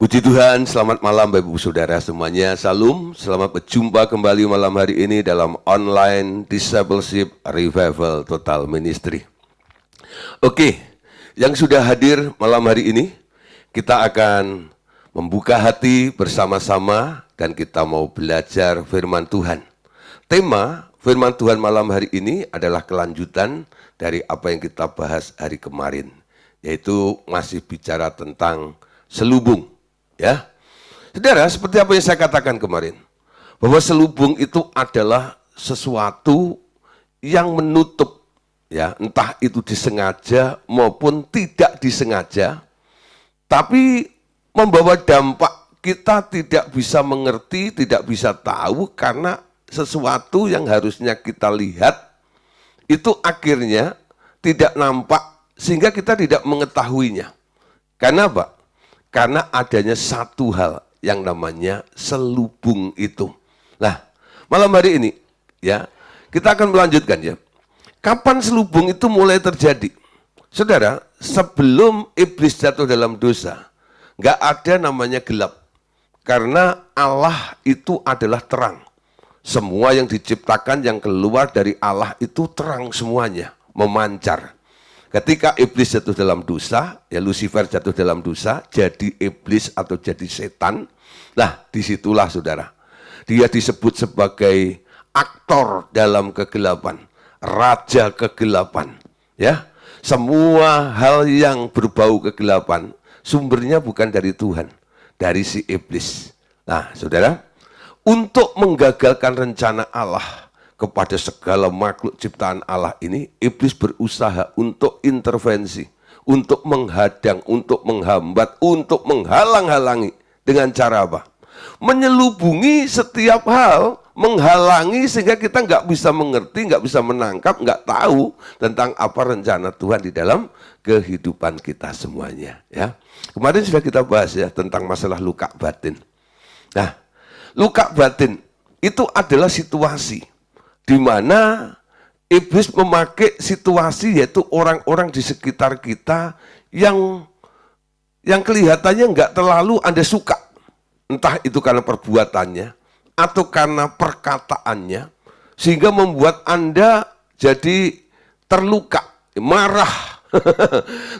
Puji Tuhan, selamat malam Bapak Ibu Saudara semuanya. Salam, selamat berjumpa kembali malam hari ini dalam online Discipleship Revival Total Ministry. Oke, yang sudah hadir malam hari ini, kita akan membuka hati bersama-sama dan kita mau belajar firman Tuhan. Tema firman Tuhan malam hari ini adalah kelanjutan dari apa yang kita bahas hari kemarin, yaitu masih bicara tentang selubung. Ya, saudara, seperti apa yang saya katakan kemarin, bahwa selubung itu adalah sesuatu yang menutup, ya, entah itu disengaja maupun tidak disengaja, tapi membawa dampak kita tidak bisa mengerti, tidak bisa tahu karena sesuatu yang harusnya kita lihat itu akhirnya tidak nampak sehingga kita tidak mengetahuinya. Karena apa? Karena adanya satu hal yang namanya selubung itu. Nah, malam hari ini ya, kita akan melanjutkan ya. Kapan selubung itu mulai terjadi? Saudara, sebelum iblis jatuh dalam dosa, nggak ada namanya gelap. Karena Allah itu adalah terang. Semua yang diciptakan, yang keluar dari Allah itu terang semuanya, memancar. Ketika iblis jatuh dalam dosa, ya Lucifer jatuh dalam dosa, jadi iblis atau jadi setan. Nah, disitulah saudara, dia disebut sebagai aktor dalam kegelapan, raja kegelapan. Ya, semua hal yang berbau kegelapan, sumbernya bukan dari Tuhan, dari si iblis. Nah, saudara, untuk menggagalkan rencana Allah kepada segala makhluk ciptaan Allah ini, iblis berusaha untuk intervensi, untuk menghadang, untuk menghambat, untuk menghalang-halangi. Dengan cara apa? Menyelubungi setiap hal, menghalangi sehingga kita nggak bisa mengerti, nggak bisa menangkap, nggak tahu tentang apa rencana Tuhan di dalam kehidupan kita semuanya. Ya, kemarin sudah kita bahas ya tentang masalah luka batin. Nah, luka batin itu adalah situasi di mana iblis memakai situasi, yaitu orang-orang di sekitar kita yang kelihatannya nggak terlalu Anda suka. Entah itu karena perbuatannya atau karena perkataannya, sehingga membuat Anda jadi terluka, marah.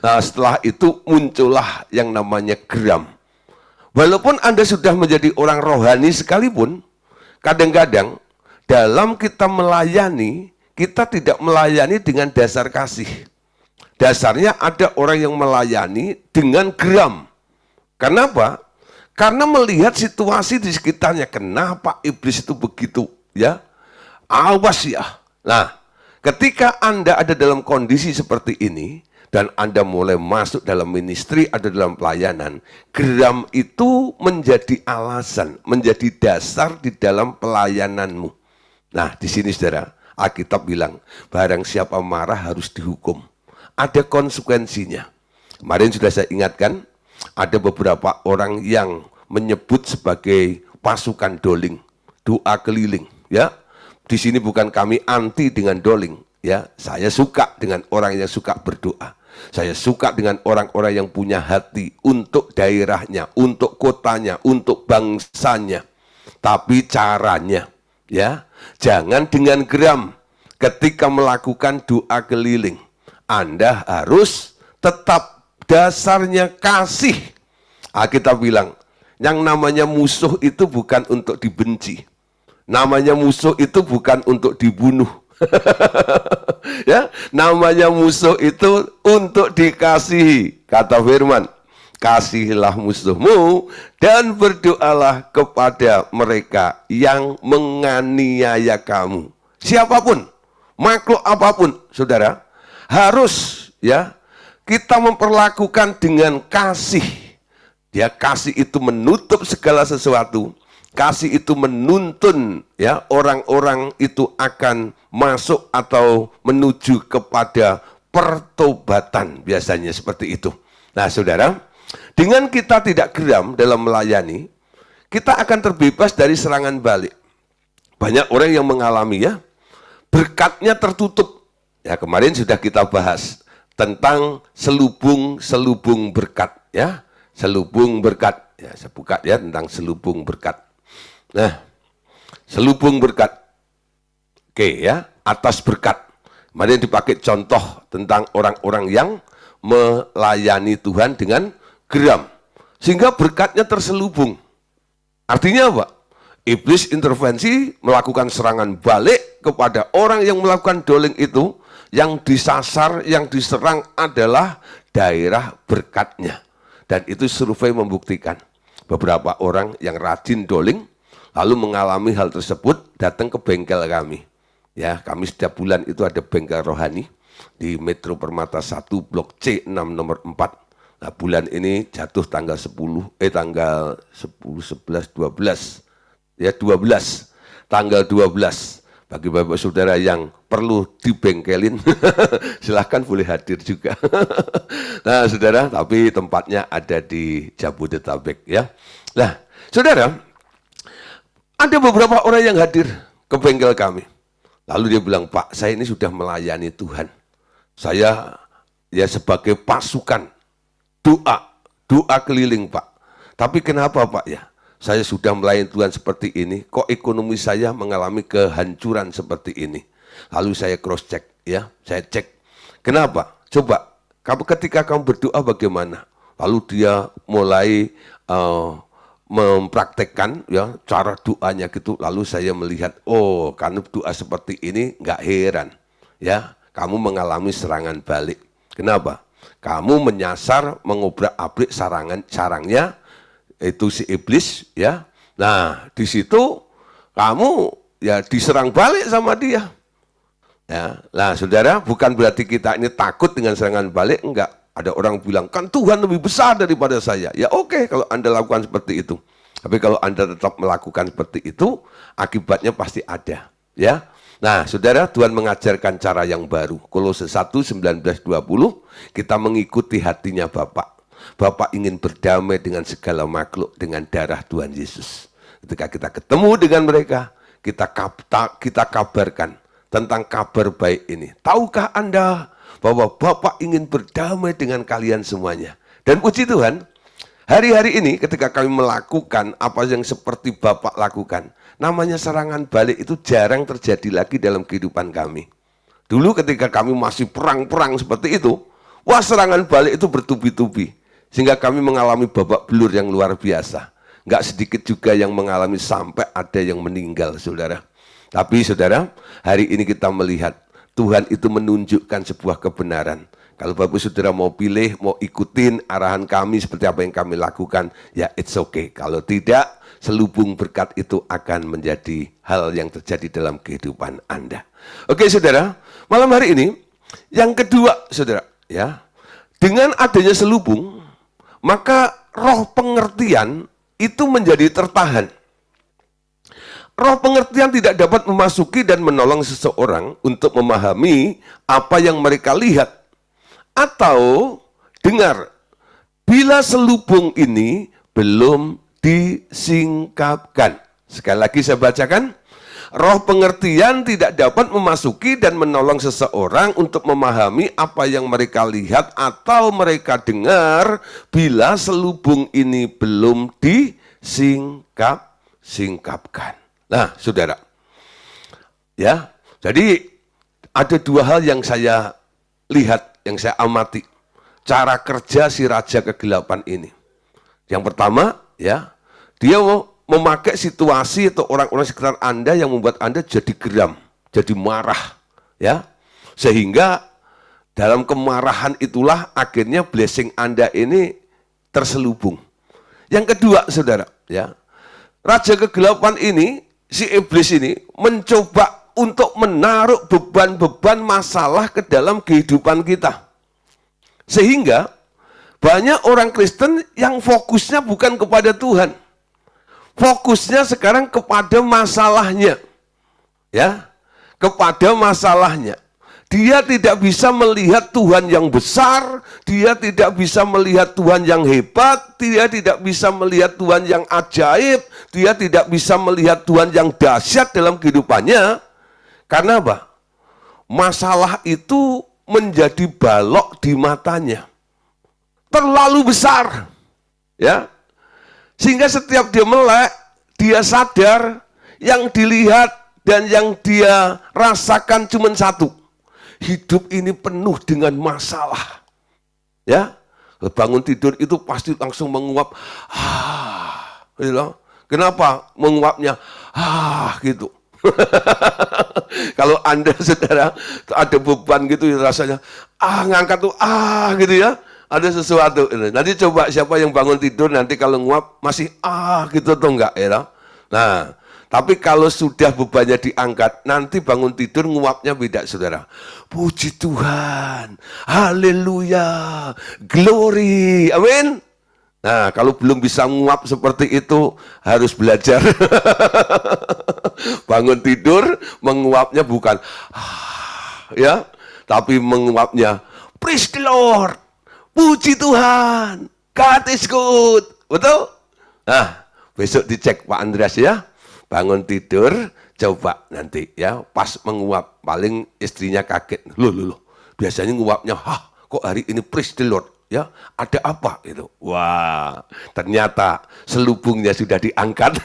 Nah, setelah itu muncullah yang namanya geram. Walaupun Anda sudah menjadi orang rohani sekalipun, kadang-kadang dalam kita melayani, kita tidak melayani dengan dasar kasih. Dasarnya ada orang yang melayani dengan geram. Kenapa? Karena melihat situasi di sekitarnya. Kenapa iblis itu begitu? Ya, awas ya. Nah, ketika Anda ada dalam kondisi seperti ini, dan Anda mulai masuk dalam ministry, ada dalam pelayanan, geram itu menjadi alasan, menjadi dasar di dalam pelayananmu. Nah, di sini saudara, Alkitab bilang, barang siapa marah harus dihukum. Ada konsekuensinya. Kemarin sudah saya ingatkan, ada beberapa orang yang menyebut sebagai pasukan doling, doa keliling. Ya, di sini bukan kami anti dengan doling. Ya, saya suka dengan orang yang suka berdoa. Saya suka dengan orang-orang yang punya hati untuk daerahnya, untuk kotanya, untuk bangsanya. Tapi caranya, ya, jangan dengan geram ketika melakukan doa keliling. Anda harus tetap dasarnya kasih. Kita bilang, yang namanya musuh itu bukan untuk dibenci. Namanya musuh itu bukan untuk dibunuh. Ya, namanya musuh itu untuk dikasihi. Kata firman, kasihilah musuhmu dan berdoalah kepada mereka yang menganiaya kamu. Siapapun, makhluk apapun, saudara, harus ya kita memperlakukan dengan kasih. Dia kasih itu menutup segala sesuatu. Kasih itu menuntun ya orang-orang itu akan masuk atau menuju kepada pertobatan, biasanya seperti itu. Nah, saudara, dengan kita tidak geram dalam melayani, kita akan terbebas dari serangan balik. Banyak orang yang mengalami ya, berkatnya tertutup. Ya, kemarin sudah kita bahas tentang selubung berkat ya. selubung berkat. Ya, saya buka ya tentang selubung berkat. Nah, selubung berkat. Oke ya, atas berkat. Mari dipakai contoh tentang orang-orang yang melayani Tuhan dengan geram. Sehingga berkatnya terselubung. Artinya apa? Iblis intervensi melakukan serangan balik kepada orang yang melakukan doling itu. Yang disasar, yang diserang adalah daerah berkatnya. Dan itu survei membuktikan. Beberapa orang yang rajin doling, lalu mengalami hal tersebut, datang ke bengkel kami. Ya, kami setiap bulan itu ada bengkel rohani di Metro Permata 1 Blok C6 nomor 4. Nah, bulan ini jatuh tanggal 10, tanggal 10, 11, 12. Ya, 12. Tanggal 12. Bagi Bapak Saudara yang perlu dibengkelin, silahkan boleh hadir juga. Nah, Saudara, tapi tempatnya ada di Jabodetabek ya. Nah, Saudara, ada beberapa orang yang hadir ke bengkel kami. Lalu dia bilang, Pak, saya ini sudah melayani Tuhan. Saya ya sebagai pasukan doa keliling, Pak. Tapi kenapa, Pak ya? Saya sudah melayani Tuhan seperti ini, kok ekonomi saya mengalami kehancuran seperti ini. Lalu saya cross check ya, saya cek. Kenapa? Coba, ketika kamu berdoa bagaimana? Lalu dia mulai mempraktekkan ya cara doanya gitu. Lalu saya melihat, oh, karena doa seperti ini nggak heran ya, kamu mengalami serangan balik. Kenapa? Kamu menyasar, mengobrak-abrik sarangnya itu si iblis ya. Nah, di situ kamu ya diserang balik sama dia. Ya. Nah, Saudara, bukan berarti kita ini takut dengan serangan balik, enggak. Ada orang bilang, kan Tuhan lebih besar daripada saya. Ya oke, kalau Anda lakukan seperti itu. Tapi kalau Anda tetap melakukan seperti itu, akibatnya pasti ada. Ya. Nah, Saudara, Tuhan mengajarkan cara yang baru. Kolose 1, 19, 20, kita mengikuti hatinya Bapa. Bapak ingin berdamai dengan segala makhluk dengan darah Tuhan Yesus. Ketika kita ketemu dengan mereka, kita kabarkan tentang kabar baik ini. Tahukah Anda bahwa Bapak ingin berdamai dengan kalian semuanya? Dan puji Tuhan, hari-hari ini ketika kami melakukan apa yang seperti Bapak lakukan, namanya serangan balik itu jarang terjadi lagi dalam kehidupan kami. Dulu ketika kami masih perang-perang seperti itu, wah, serangan balik itu bertubi-tubi. Sehingga kami mengalami babak belur yang luar biasa. Nggak sedikit juga yang mengalami sampai ada yang meninggal, Saudara. Tapi Saudara, hari ini kita melihat Tuhan itu menunjukkan sebuah kebenaran. Kalau Bapak Saudara mau pilih, mau ikutin arahan kami seperti apa yang kami lakukan, ya it's okay. Kalau tidak, selubung berkat itu akan menjadi hal yang terjadi dalam kehidupan Anda. Oke Saudara, malam hari ini, yang kedua Saudara, ya, dengan adanya selubung, maka roh pengertian itu menjadi tertahan. Roh pengertian tidak dapat memasuki dan menolong seseorang untuk memahami apa yang mereka lihat atau dengar. Bila selubung ini belum disingkapkan. Sekali lagi saya bacakan. Roh pengertian tidak dapat memasuki dan menolong seseorang untuk memahami apa yang mereka lihat atau mereka dengar bila selubung ini belum disingkapkan. Nah, Saudara, ya, jadi ada dua hal yang saya lihat, yang saya amati, cara kerja si raja kegelapan ini. Yang pertama, ya, dia memakai situasi atau orang-orang sekitar Anda yang membuat Anda jadi geram, jadi marah, ya. Sehingga dalam kemarahan itulah akhirnya blessing Anda ini terselubung. Yang kedua, Saudara, ya. Raja kegelapan ini, si iblis ini mencoba untuk menaruh beban-beban masalah ke dalam kehidupan kita. Sehingga banyak orang Kristen yang fokusnya bukan kepada Tuhan. Fokusnya sekarang kepada masalahnya. Ya, kepada masalahnya. Dia tidak bisa melihat Tuhan yang besar, dia tidak bisa melihat Tuhan yang hebat, dia tidak bisa melihat Tuhan yang ajaib, dia tidak bisa melihat Tuhan yang dahsyat dalam kehidupannya. Karena apa? Masalah itu menjadi balok di matanya. Terlalu besar. Ya. Sehingga setiap dia melek, dia sadar yang dilihat dan yang dia rasakan cuma satu. Hidup ini penuh dengan masalah. Ya. Bangun tidur itu pasti langsung menguap. Gitu. Kenapa menguapnya? Gitu. Kalau Anda saudara ada beban gitu rasanya ngangkat tuh gitu ya, ada sesuatu. Nanti coba siapa yang bangun tidur nanti kalau nguap masih gitu atau enggak ya. Nah, tapi kalau sudah bebannya diangkat, nanti bangun tidur nguapnya beda saudara. Puji Tuhan, haleluya, glory, amin. Nah, kalau belum bisa nguap seperti itu, harus belajar. Bangun tidur, menguapnya bukan, ya, tapi menguapnya, praise the Lord, puji Tuhan, God is good. Betul? Nah, besok dicek Pak Andreas ya. Bangun tidur, coba nanti ya, pas menguap, paling istrinya kaget. Loh, biasanya nguapnya, kok hari ini praise the Lord? Ya, ada apa itu? Wah, ternyata selubungnya sudah diangkat.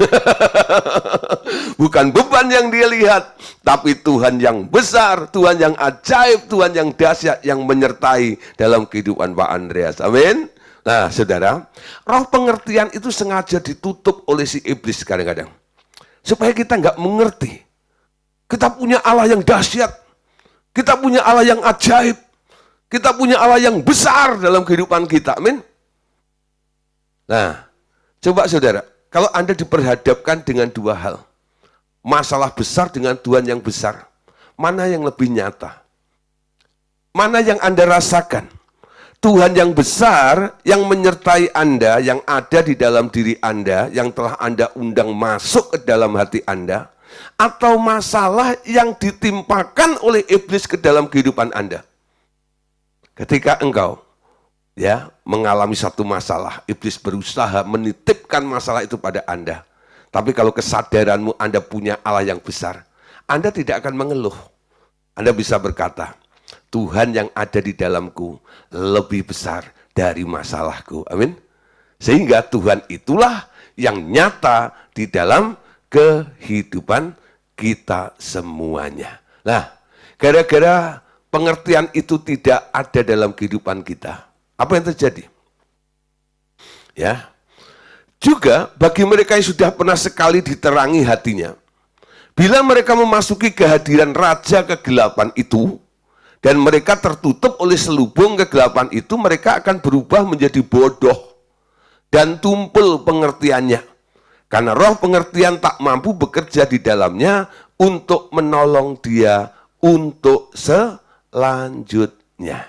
Bukan beban yang dia lihat, tapi Tuhan yang besar, Tuhan yang ajaib, Tuhan yang dahsyat yang menyertai dalam kehidupan Pak Andreas. Amin. Nah, saudara, roh pengertian itu sengaja ditutup oleh si iblis kadang-kadang. Supaya kita nggak mengerti. Kita punya Allah yang dahsyat. Kita punya Allah yang ajaib. Kita punya Allah yang besar dalam kehidupan kita, amin. Nah, coba saudara, kalau Anda diperhadapkan dengan dua hal, masalah besar dengan Tuhan yang besar, mana yang lebih nyata? Mana yang Anda rasakan? Tuhan yang besar, yang menyertai Anda, yang ada di dalam diri Anda, yang telah Anda undang masuk ke dalam hati Anda, atau masalah yang ditimpakan oleh iblis ke dalam kehidupan Anda? Ketika engkau ya mengalami satu masalah, iblis berusaha menitipkan masalah itu pada Anda. Tapi kalau kesadaranmu Anda punya Allah yang besar, Anda tidak akan mengeluh. Anda bisa berkata, Tuhan yang ada di dalamku lebih besar dari masalahku. Amin. Sehingga Tuhan itulah yang nyata di dalam kehidupan kita semuanya. Nah, gara-gara pengertian itu tidak ada dalam kehidupan kita, apa yang terjadi? Ya, juga bagi mereka yang sudah pernah sekali diterangi hatinya, bila mereka memasuki kehadiran raja kegelapan itu, dan mereka tertutup oleh selubung kegelapan itu, mereka akan berubah menjadi bodoh dan tumpul pengertiannya, karena roh pengertian tak mampu bekerja di dalamnya untuk menolong dia untuk selanjutnya.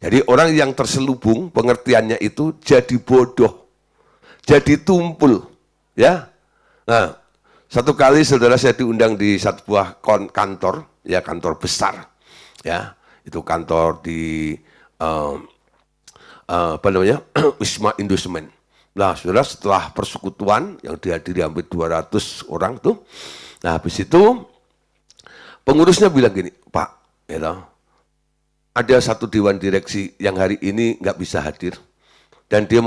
Jadi orang yang terselubung pengertiannya itu jadi bodoh, jadi tumpul, ya. Nah, satu kali saudara saya diundang di satu buah kantor, ya kantor besar, ya itu kantor di Wisma Indosmen. Nah, saudara setelah persekutuan yang dihadiri hampir 200 orang tuh, nah habis itu pengurusnya bilang gini, Pak, ya, ada satu dewan direksi yang hari ini nggak bisa hadir, dan dia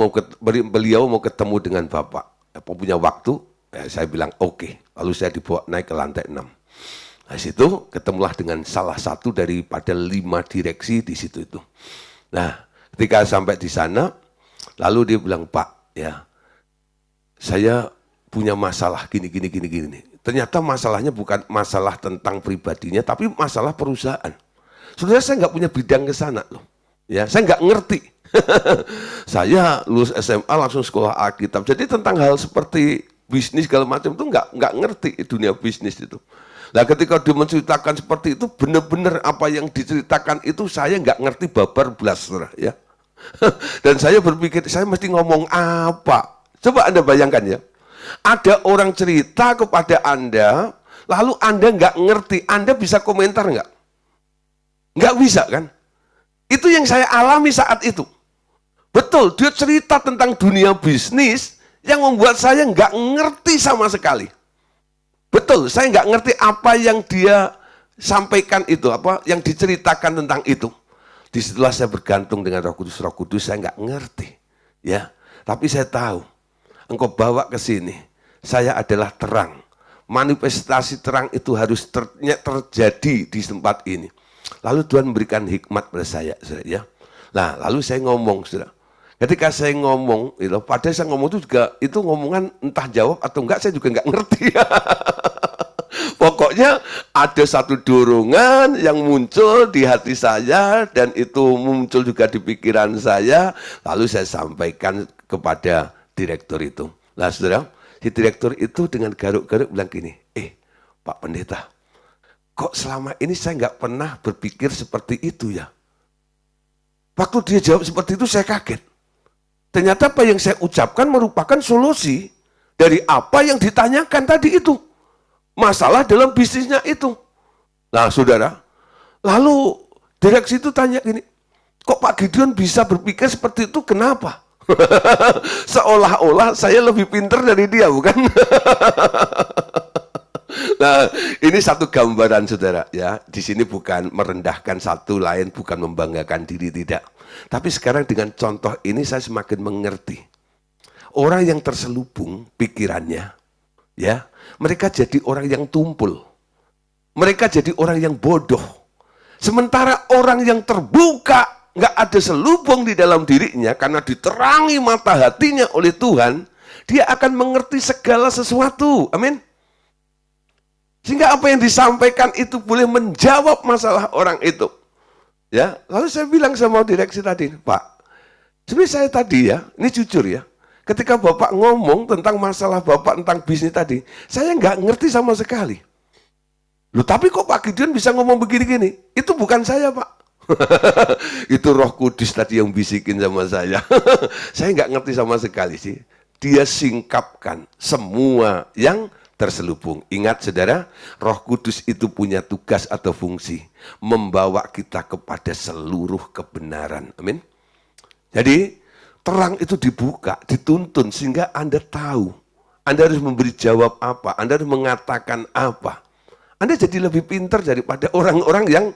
beliau mau ketemu dengan Bapak, punya waktu. Ya, saya bilang oke. Lalu saya dibawa naik ke lantai 6. Nah, situ ketemulah dengan salah satu daripada 5 direksi di situ itu. Nah, ketika sampai di sana, lalu dia bilang, Pak, ya, saya punya masalah gini. Ternyata masalahnya bukan masalah tentang pribadinya, tapi masalah perusahaan. Saudara, saya nggak punya bidang ke sana loh. Ya, saya nggak ngerti. Saya lulus SMA langsung sekolah Alkitab. Jadi tentang hal seperti bisnis segala macam itu nggak ngerti dunia bisnis itu. Nah, ketika dia menceritakan seperti itu, benar-benar apa yang diceritakan itu saya nggak ngerti babar belas, ya. Dan saya berpikir saya mesti ngomong apa? Coba Anda bayangkan ya. Ada orang cerita kepada Anda, lalu Anda nggak ngerti, Anda bisa komentar nggak? Nggak bisa kan? Itu yang saya alami saat itu. Betul, dia cerita tentang dunia bisnis yang membuat saya nggak ngerti sama sekali. Betul, saya nggak ngerti apa yang dia sampaikan itu, apa yang diceritakan tentang itu. Disitulah saya bergantung dengan Roh Kudus, saya nggak ngerti. Ya, Tapi saya tahu, engkau bawa ke sini, saya adalah terang. Manifestasi terang itu harus terjadi di tempat ini. Lalu Tuhan memberikan hikmat pada saya, saudara, ya. Nah, lalu saya ngomong, saudara. Ketika saya ngomong, padahal saya ngomong itu juga, itu ngomongan entah jawab atau enggak, saya juga enggak ngerti. Pokoknya ada satu dorongan yang muncul di hati saya, dan itu muncul juga di pikiran saya, lalu saya sampaikan kepada direktur itu. Nah, saudara, si direktur itu dengan garuk-garuk bilang gini, Pak Pendeta, kok selama ini saya nggak pernah berpikir seperti itu ya? Waktu dia jawab seperti itu saya kaget. Ternyata apa yang saya ucapkan merupakan solusi dari apa yang ditanyakan tadi itu. Masalah dalam bisnisnya itu. Nah, saudara, lalu direksi itu tanya gini, kok Pak Gideon bisa berpikir seperti itu, kenapa? Seolah-olah saya lebih pintar dari dia, bukan? Nah, ini satu gambaran, saudara, ya. Di sini bukan merendahkan satu lain, bukan membanggakan diri, tidak. Tapi sekarang dengan contoh ini saya semakin mengerti. Orang yang terselubung pikirannya, ya, mereka jadi orang yang tumpul. Mereka jadi orang yang bodoh. Sementara orang yang terbuka, nggak ada selubung di dalam dirinya, karena diterangi mata hatinya oleh Tuhan, dia akan mengerti segala sesuatu. Amin. Sehingga apa yang disampaikan itu boleh menjawab masalah orang itu. Ya, lalu saya bilang sama direksi tadi, Pak, sebenarnya saya tadi ya, ini jujur ya, ketika Bapak ngomong tentang masalah Bapak tentang bisnis tadi, saya nggak ngerti sama sekali. Loh, tapi kok Pak Gideon bisa ngomong begini-gini? Itu bukan saya, Pak. Itu Roh Kudus tadi yang bisikin sama saya. Saya nggak ngerti sama sekali sih. Dia singkapkan semua yang terselubung. Ingat, saudara, Roh Kudus itu punya tugas atau fungsi membawa kita kepada seluruh kebenaran. Amin. Jadi terang itu dibuka, dituntun sehingga Anda tahu. Anda harus memberi jawab apa, Anda harus mengatakan apa. Anda jadi lebih pintar daripada orang-orang yang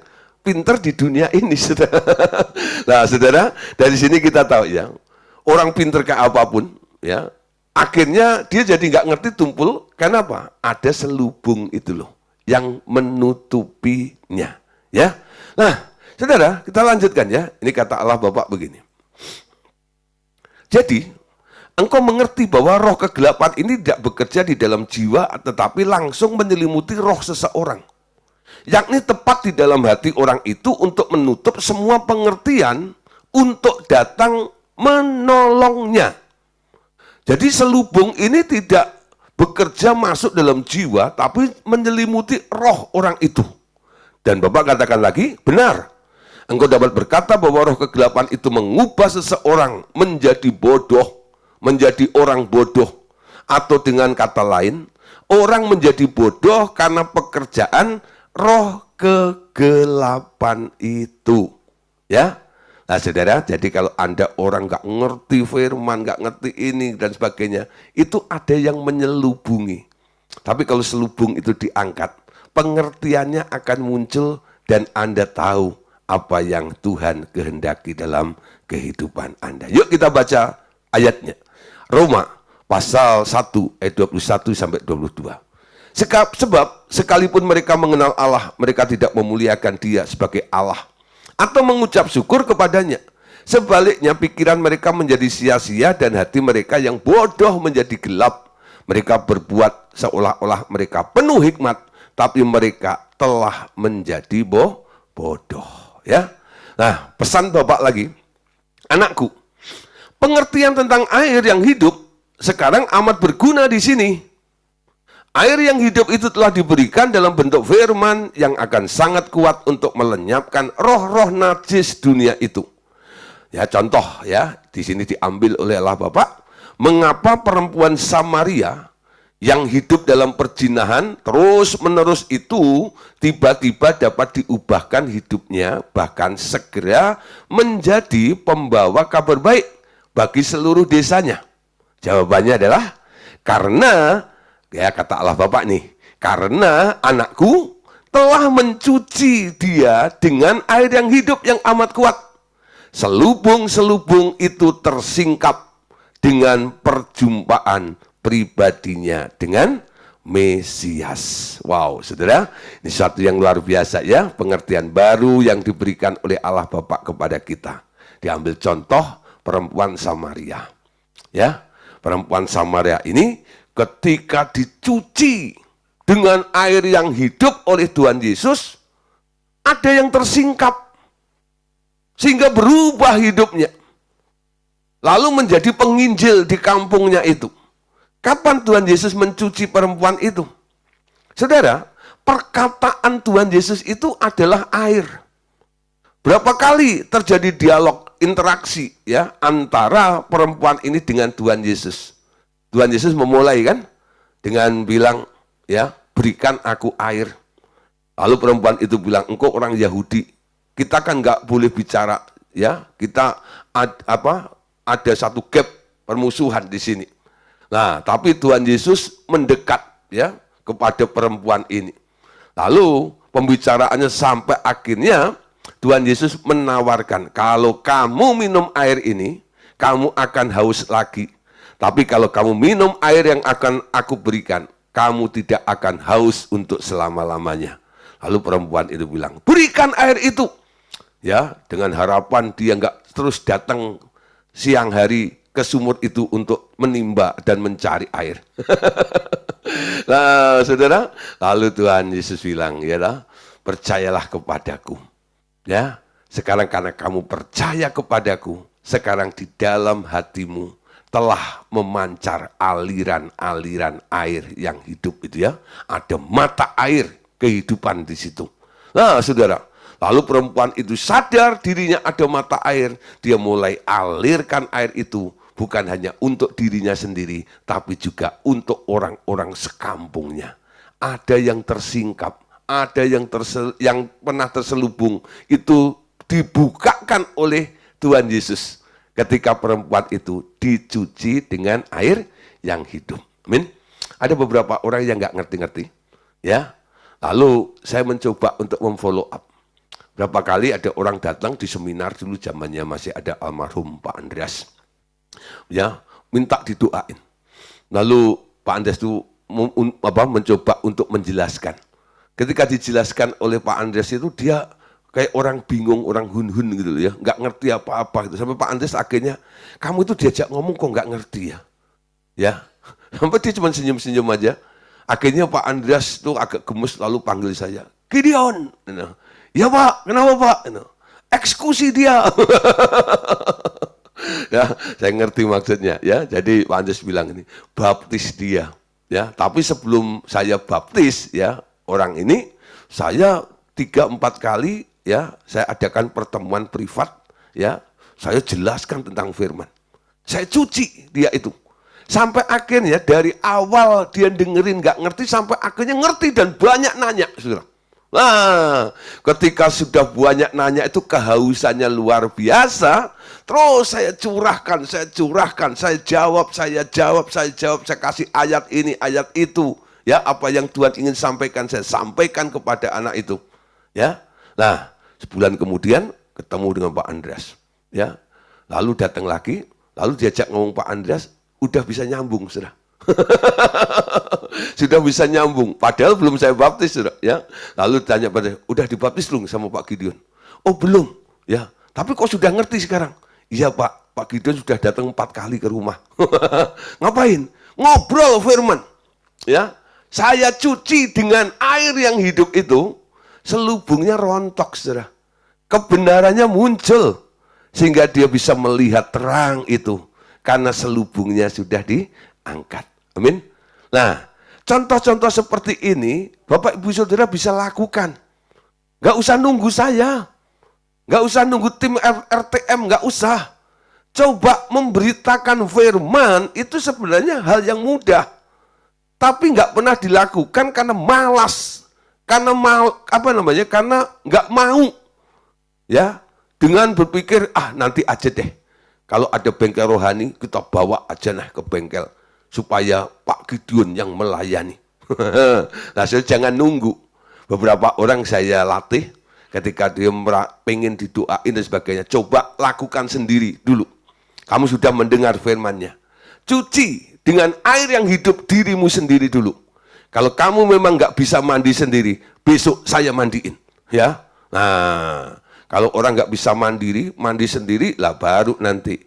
pintar di dunia ini, saudara. Nah, saudara, dari sini kita tahu ya, orang pintar kayak apapun, ya, akhirnya dia jadi nggak ngerti tumpul, karena apa? Ada selubung itu loh, yang menutupinya, ya. Nah, saudara, kita lanjutkan ya. Ini kata Allah Bapa begini. Jadi, engkau mengerti bahwa roh kegelapan ini tidak bekerja di dalam jiwa, tetapi langsung menyelimuti roh seseorang. Yakni tepat di dalam hati orang itu untuk menutup semua pengertian untuk datang menolongnya. Jadi selubung ini tidak bekerja masuk dalam jiwa, tapi menyelimuti roh orang itu. Dan Bapak katakan lagi, benar. Engkau dapat berkata bahwa roh kegelapan itu mengubah seseorang menjadi bodoh, menjadi orang bodoh. Atau dengan kata lain, orang menjadi bodoh karena pekerjaan roh kegelapan itu. Ya, nah saudara, jadi kalau Anda orang nggak ngerti firman, nggak ngerti ini dan sebagainya, itu ada yang menyelubungi. Tapi kalau selubung itu diangkat, pengertiannya akan muncul dan Anda tahu apa yang Tuhan kehendaki dalam kehidupan Anda. Yuk kita baca ayatnya. Roma pasal 1 ayat 21 sampai 22. Sebab sekalipun mereka mengenal Allah, mereka tidak memuliakan Dia sebagai Allah atau mengucap syukur kepadanya. Sebaliknya pikiran mereka menjadi sia-sia dan hati mereka yang bodoh menjadi gelap. Mereka berbuat seolah-olah mereka penuh hikmat, tapi mereka telah menjadi bodoh. Ya, nah pesan Bapak lagi, anakku, pengertian tentang air yang hidup sekarang amat berguna di sini. Air yang hidup itu telah diberikan dalam bentuk firman yang akan sangat kuat untuk melenyapkan roh-roh najis dunia itu. Ya, contoh ya, di sini diambil oleh Allah Bapa, mengapa perempuan Samaria yang hidup dalam perjinahan terus-menerus itu tiba-tiba dapat diubahkan hidupnya, bahkan segera menjadi pembawa kabar baik bagi seluruh desanya. Jawabannya adalah karena, ya kata Allah Bapa nih, karena anakku telah mencuci dia dengan air yang hidup yang amat kuat. Selubung-selubung itu tersingkap dengan perjumpaan pribadinya dengan Mesias. Wow, saudara, ini suatu yang luar biasa ya, pengertian baru yang diberikan oleh Allah Bapa kepada kita. Diambil contoh perempuan Samaria. Ya, perempuan Samaria ini ketika dicuci dengan air yang hidup oleh Tuhan Yesus, ada yang tersingkap sehingga berubah hidupnya. Lalu menjadi penginjil di kampungnya itu. Kapan Tuhan Yesus mencuci perempuan itu? Saudara, perkataan Tuhan Yesus itu adalah air. Berapa kali terjadi dialog, interaksi ya antara perempuan ini dengan Tuhan Yesus. Tuhan Yesus memulai kan dengan bilang ya, berikan aku air. Lalu perempuan itu bilang, engkau orang Yahudi, kita kan nggak boleh bicara ya, kita ada satu gap permusuhan di sini. Nah, tapi Tuhan Yesus mendekat ya kepada perempuan ini. Lalu pembicaraannya sampai akhirnya Tuhan Yesus menawarkan, kalau kamu minum air ini, kamu akan haus lagi. Tapi kalau kamu minum air yang akan aku berikan, kamu tidak akan haus untuk selama-lamanya. Lalu perempuan itu bilang, berikan air itu. Ya, dengan harapan dia nggak terus datang siang hari ke sumur itu untuk menimba dan mencari air. Nah, saudara, lalu Tuhan Yesus bilang, ya, percayalah kepadaku. Ya, sekarang karena kamu percaya kepadaku, sekarang di dalam hatimu telah memancar aliran-aliran air yang hidup itu ya. Ada mata air kehidupan di situ. Nah, saudara, lalu perempuan itu sadar dirinya ada mata air, dia mulai alirkan air itu. Bukan hanya untuk dirinya sendiri, tapi juga untuk orang-orang sekampungnya. Ada yang tersingkap, ada yang pernah terselubung, itu dibukakan oleh Tuhan Yesus. Ketika perempuan itu dicuci dengan air yang hidup. Amin. Ada beberapa orang yang nggak ngerti-ngerti. Ya. Lalu saya mencoba untuk memfollow up. Berapa kali ada orang datang di seminar dulu zamannya masih ada almarhum Pak Andreas. Ya, minta didoain. Lalu Pak Andreas itu mencoba untuk menjelaskan. Ketika dijelaskan oleh Pak Andreas itu dia kayak orang bingung, orang hun-hun gitu ya, nggak ngerti apa-apa gitu. Sampai Pak Andreas akhirnya, kamu itu diajak ngomong kok nggak ngerti ya, ya. Sampai dia cuma senyum-senyum aja. Akhirnya Pak Andreas itu agak gemes lalu panggil saya, Gideon. Ya Pak, kenapa Pak? Eksekusi dia. Ya, saya ngerti maksudnya ya. Jadi Pak Andreas bilang ini, baptis dia. Ya, tapi sebelum saya baptis ya orang ini, saya 3-4 kali ya saya adakan pertemuan privat ya. Saya jelaskan tentang firman. Saya cuci dia itu. Sampai akhirnya dari awal dia dengerin nggak ngerti sampai akhirnya ngerti dan banyak nanya, Saudara. Nah, ketika sudah banyak nanya itu kehausannya luar biasa. Terus saya curahkan, saya jawab, saya kasih ayat ini, ayat itu. Ya, apa yang Tuhan ingin sampaikan, saya sampaikan kepada anak itu. Ya, nah, sebulan kemudian ketemu dengan Pak Andreas. Ya, lalu datang lagi, lalu diajak ngomong Pak Andreas, udah bisa nyambung, Saudara. Sudah bisa nyambung, padahal belum saya baptis, Saudara. Ya, lalu tanya pada, udah dibaptis belum sama Pak Gideon? Oh belum, ya. Tapi kok sudah ngerti sekarang? Iya Pak Gideon sudah datang 4 kali ke rumah. Ngapain? Ngobrol firman. Ya, saya cuci dengan air yang hidup itu, selubungnya rontok, Saudara. Kebenarannya muncul sehingga dia bisa melihat terang itu karena selubungnya sudah diangkat. Amin. Nah, contoh-contoh seperti ini Bapak Ibu Saudara bisa lakukan. Gak usah nunggu saya. Gak usah nunggu tim RTM, gak usah. Coba memberitakan firman itu sebenarnya hal yang mudah. Tapi gak pernah dilakukan karena malas. Karena karena gak mau. Ya, dengan berpikir, nanti aja deh. Kalau ada bengkel rohani, kita bawa aja ke bengkel. Supaya Pak Gideon yang melayani. Nah, jangan nunggu. Beberapa orang saya latih, ketika dia pengen didoain dan sebagainya, coba lakukan sendiri dulu. Kamu sudah mendengar firman-Nya. cuci dengan air yang hidup dirimu sendiri dulu. Kalau kamu memang nggak bisa mandi sendiri, besok saya mandiin. Ya, nah kalau orang nggak bisa mandiri, mandi sendiri lah baru nanti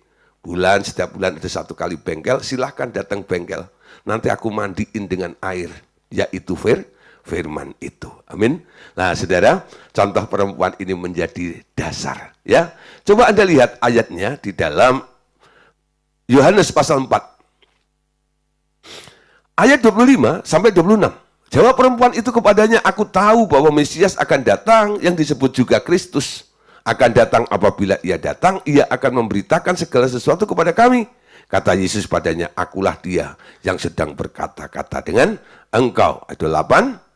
setiap bulan ada 1 kali bengkel, silahkan datang bengkel. Nanti aku mandiin dengan air, yaitu firman itu. Amin. Nah, saudara, contoh perempuan ini menjadi dasar. Ya, coba Anda lihat ayatnya di dalam Yohanes pasal 4. Ayat 25 sampai 26. Jawab perempuan itu kepadanya, aku tahu bahwa Mesias akan datang, yang disebut juga Kristus. Akan datang, apabila ia datang, ia akan memberitakan segala sesuatu kepada kami. Kata Yesus padanya, akulah dia yang sedang berkata-kata dengan engkau. Ayat 8.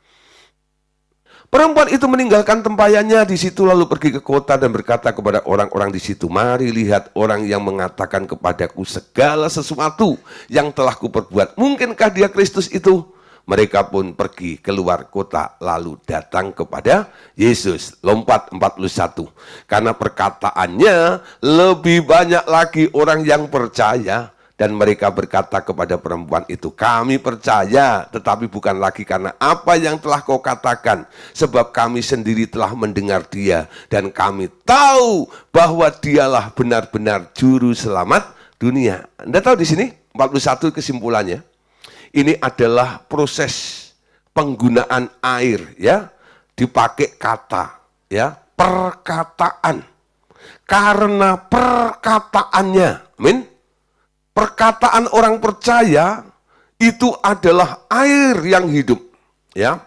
Perempuan itu meninggalkan tempayannya di situ lalu pergi ke kota dan berkata kepada orang-orang di situ, mari lihat orang yang mengatakan kepadaku segala sesuatu yang telah kuperbuat. Mungkinkah dia Kristus itu? Mereka pun pergi keluar kota lalu datang kepada Yesus. Lompat 41. Karena perkataannya lebih banyak lagi orang yang percaya. Dan mereka berkata kepada perempuan itu, kami percaya, tetapi bukan lagi karena apa yang telah kau katakan, sebab kami sendiri telah mendengar dia, dan kami tahu bahwa dialah benar-benar juru selamat dunia. Anda tahu di sini 41 kesimpulannya, ini adalah proses penggunaan air, ya, dipakai kata, ya, perkataan, karena perkataannya, amin. Perkataan orang percaya itu adalah air yang hidup, ya.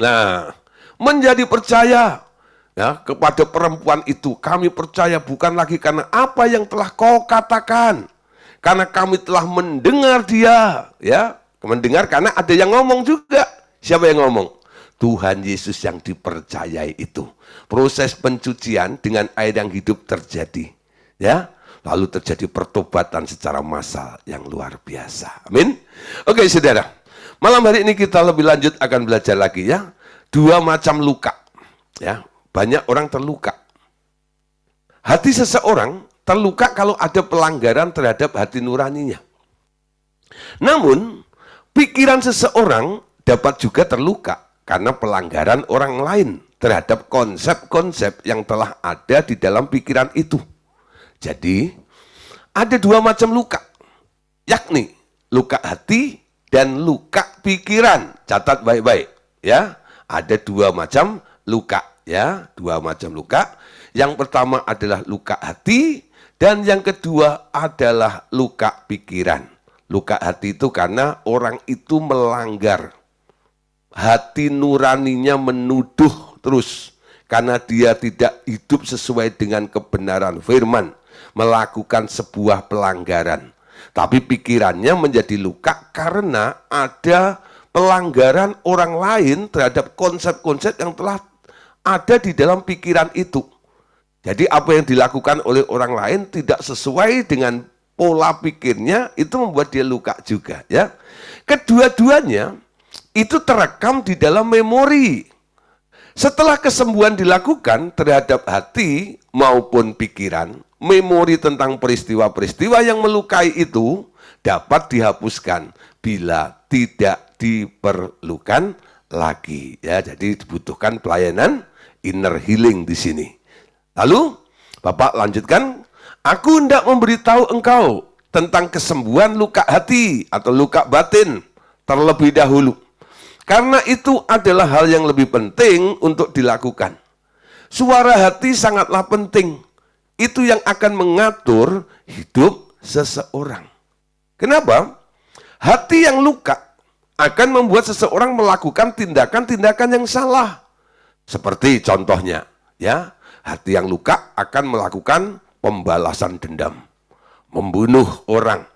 Nah, menjadi percaya ya kepada perempuan itu, kami percaya bukan lagi karena apa yang telah kau katakan, karena kami telah mendengar dia, ya. Mendengar karena ada yang ngomong juga. Siapa yang ngomong? Tuhan Yesus yang dipercayai itu. Proses pencucian dengan air yang hidup terjadi, ya. Lalu terjadi pertobatan secara massal yang luar biasa. Amin. Oke, saudara. Malam hari ini kita lebih lanjut akan belajar lagi, ya. 2 macam luka. Ya, banyak orang terluka. Hati seseorang terluka kalau ada pelanggaran terhadap hati nuraninya. Namun, pikiran seseorang dapat juga terluka karena pelanggaran orang lain terhadap konsep-konsep yang telah ada di dalam pikiran itu. Jadi, ada 2 macam luka, yakni luka hati dan luka pikiran. Catat baik-baik, ya. Ada 2 macam luka, ya, 2 macam luka. Yang pertama adalah luka hati, dan yang kedua adalah luka pikiran. Luka hati itu karena orang itu melanggar. Hati nuraninya menuduh terus, karena dia tidak hidup sesuai dengan kebenaran firman, melakukan sebuah pelanggaran. Tapi pikirannya menjadi luka karena ada pelanggaran orang lain terhadap konsep-konsep yang telah ada di dalam pikiran itu. Jadi apa yang dilakukan oleh orang lain tidak sesuai dengan pola pikirnya, itu membuat dia luka juga, ya. Kedua-duanya itu terekam di dalam memori. Setelah kesembuhan dilakukan terhadap hati maupun pikiran, memori tentang peristiwa-peristiwa yang melukai itu dapat dihapuskan bila tidak diperlukan lagi. Ya, jadi dibutuhkan pelayanan inner healing di sini. Lalu Bapak lanjutkan, aku hendak memberitahu engkau tentang kesembuhan luka hati atau luka batin terlebih dahulu. Karena itu adalah hal yang lebih penting untuk dilakukan. Suara hati sangatlah penting. Itu yang akan mengatur hidup seseorang. Kenapa? Hati yang luka akan membuat seseorang melakukan tindakan-tindakan yang salah. Seperti contohnya, ya, hati yang luka akan melakukan pembalasan dendam, membunuh orang,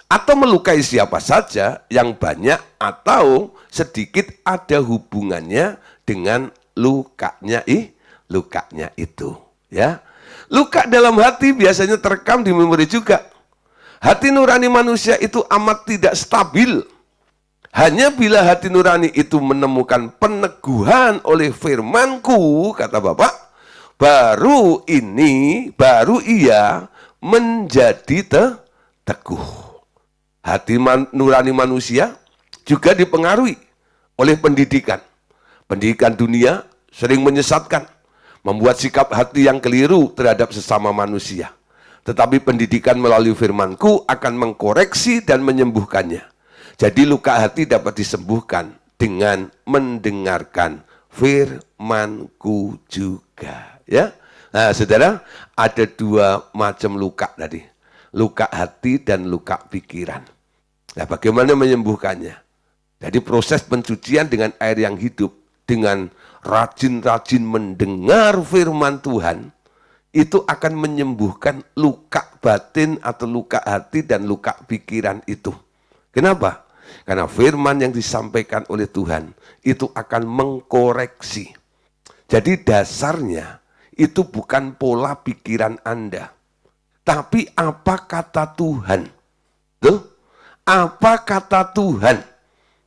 atau melukai siapa saja yang banyak atau sedikit ada hubungannya dengan lukanya itu, ya. Luka dalam hati biasanya terekam di memori juga. Hati nurani manusia itu amat tidak stabil. Hanya bila hati nurani itu menemukan peneguhan oleh firman-Ku, kata Bapak, baru ia menjadi teguh. Hati nurani manusia juga dipengaruhi oleh pendidikan. Pendidikan dunia sering menyesatkan, membuat sikap hati yang keliru terhadap sesama manusia. Tetapi pendidikan melalui firman-Ku akan mengkoreksi dan menyembuhkannya. Jadi luka hati dapat disembuhkan dengan mendengarkan firman-Ku juga. Ya, nah, saudara, ada dua macam luka tadi. Luka hati dan luka pikiran. Nah, bagaimana menyembuhkannya? Jadi proses pencucian dengan air yang hidup, dengan rajin-rajin mendengar firman Tuhan, itu akan menyembuhkan luka batin atau luka hati dan luka pikiran itu. Kenapa? Karena firman yang disampaikan oleh Tuhan itu akan mengkoreksi. Jadi dasarnya itu bukan pola pikiran Anda, tapi apa kata Tuhan. Tuh, apa kata Tuhan.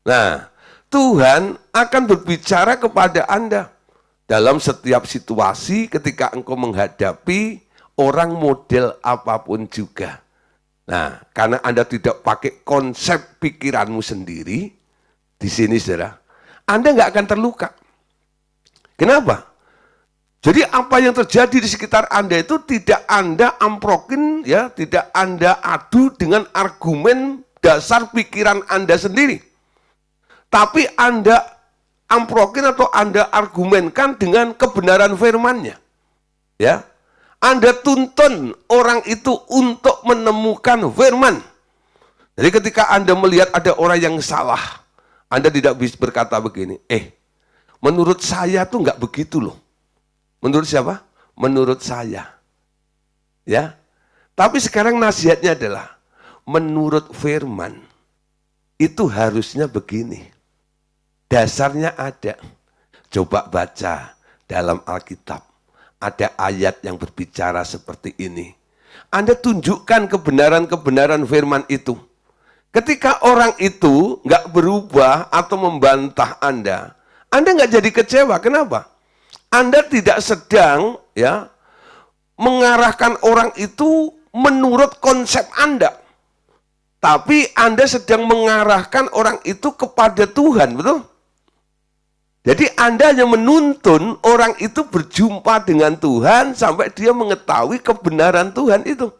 Nah, Tuhan akan berbicara kepada Anda dalam setiap situasi ketika engkau menghadapi orang model apapun juga. Nah, karena Anda tidak pakai konsep pikiranmu sendiri, di sini saudara, Anda nggak akan terluka. Kenapa? Jadi apa yang terjadi di sekitar Anda itu tidak Anda amprokin, ya, tidak Anda adu dengan argumen dasar pikiran Anda sendiri. Tapi Anda amprokin atau Anda argumenkan dengan kebenaran firman-Nya. Ya. Anda tuntun orang itu untuk menemukan firman. Jadi ketika Anda melihat ada orang yang salah, Anda tidak bisa berkata begini, menurut saya tuh nggak begitu loh. Menurut siapa? Menurut saya. Ya. Tapi sekarang nasihatnya adalah, menurut firman, itu harusnya begini. Dasarnya ada. Coba baca dalam Alkitab. Ada ayat yang berbicara seperti ini. Anda tunjukkan kebenaran-kebenaran firman itu. Ketika orang itu nggak berubah atau membantah Anda nggak jadi kecewa. Kenapa? Anda tidak sedang ya mengarahkan orang itu menurut konsep Anda. Tapi Anda sedang mengarahkan orang itu kepada Tuhan, betul? Jadi Anda hanya menuntun orang itu berjumpa dengan Tuhan sampai dia mengetahui kebenaran Tuhan itu.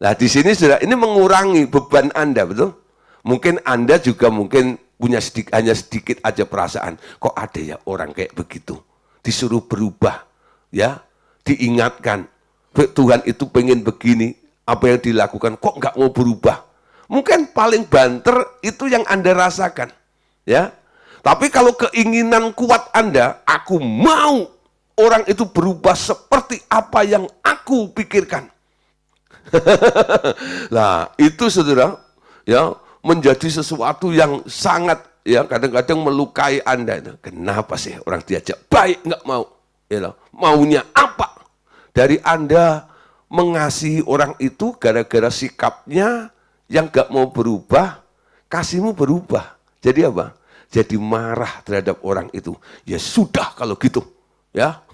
Nah, di sini sudah ini mengurangi beban Anda, betul? Mungkin Anda juga mungkin punya hanya sedikit aja perasaan, kok ada ya orang kayak begitu? Disuruh berubah, ya, diingatkan, Tuhan itu pengen begini, apa yang dilakukan, kok nggak mau berubah? Mungkin paling banter itu yang Anda rasakan, ya. Tapi kalau keinginan kuat Anda, aku mau orang itu berubah seperti apa yang aku pikirkan. Nah, itu saudara, ya, menjadi sesuatu yang sangat, ya, kadang-kadang melukai Anda. Kenapa sih orang diajak baik nggak mau? Ya, maunya apa? Dari Anda mengasihi orang itu gara-gara sikapnya yang nggak mau berubah, kasihmu berubah. Jadi apa? Jadi marah terhadap orang itu. Ya sudah kalau gitu, ya.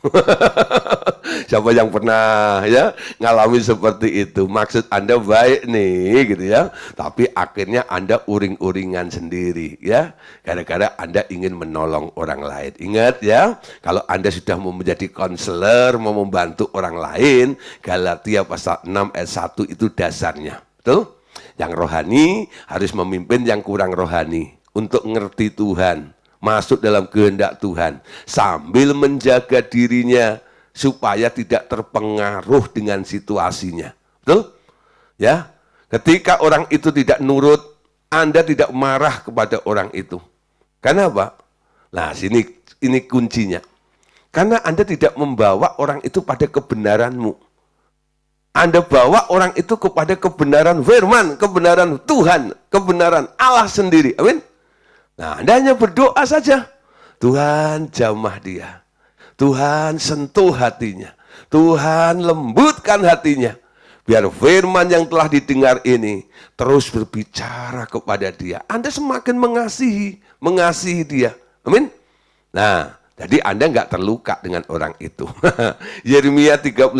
Siapa yang pernah ya ngalami seperti itu? Maksud Anda baik nih, gitu ya. Tapi akhirnya Anda uring-uringan sendiri, ya. Gara-gara Anda ingin menolong orang lain. Ingat ya, kalau Anda sudah mau menjadi konselor, mau membantu orang lain, Galatia pasal 6 ayat 1 itu dasarnya. Betul? Yang rohani harus memimpin yang kurang rohani. Untuk ngerti Tuhan, masuk dalam kehendak Tuhan, sambil menjaga dirinya supaya tidak terpengaruh dengan situasinya. Betul? Ya. Ketika orang itu tidak nurut, Anda tidak marah kepada orang itu. Kenapa? Nah, ini kuncinya. Karena Anda tidak membawa orang itu pada kebenaranmu. Anda bawa orang itu kepada kebenaran firman, kebenaran Tuhan, kebenaran Allah sendiri. Amin. Nah, Anda hanya berdoa saja. Tuhan jamah dia. Tuhan sentuh hatinya. Tuhan lembutkan hatinya. Biar firman yang telah didengar ini terus berbicara kepada dia. Anda semakin mengasihi dia. Amin. Nah, jadi Anda nggak terluka dengan orang itu. Yeremia 31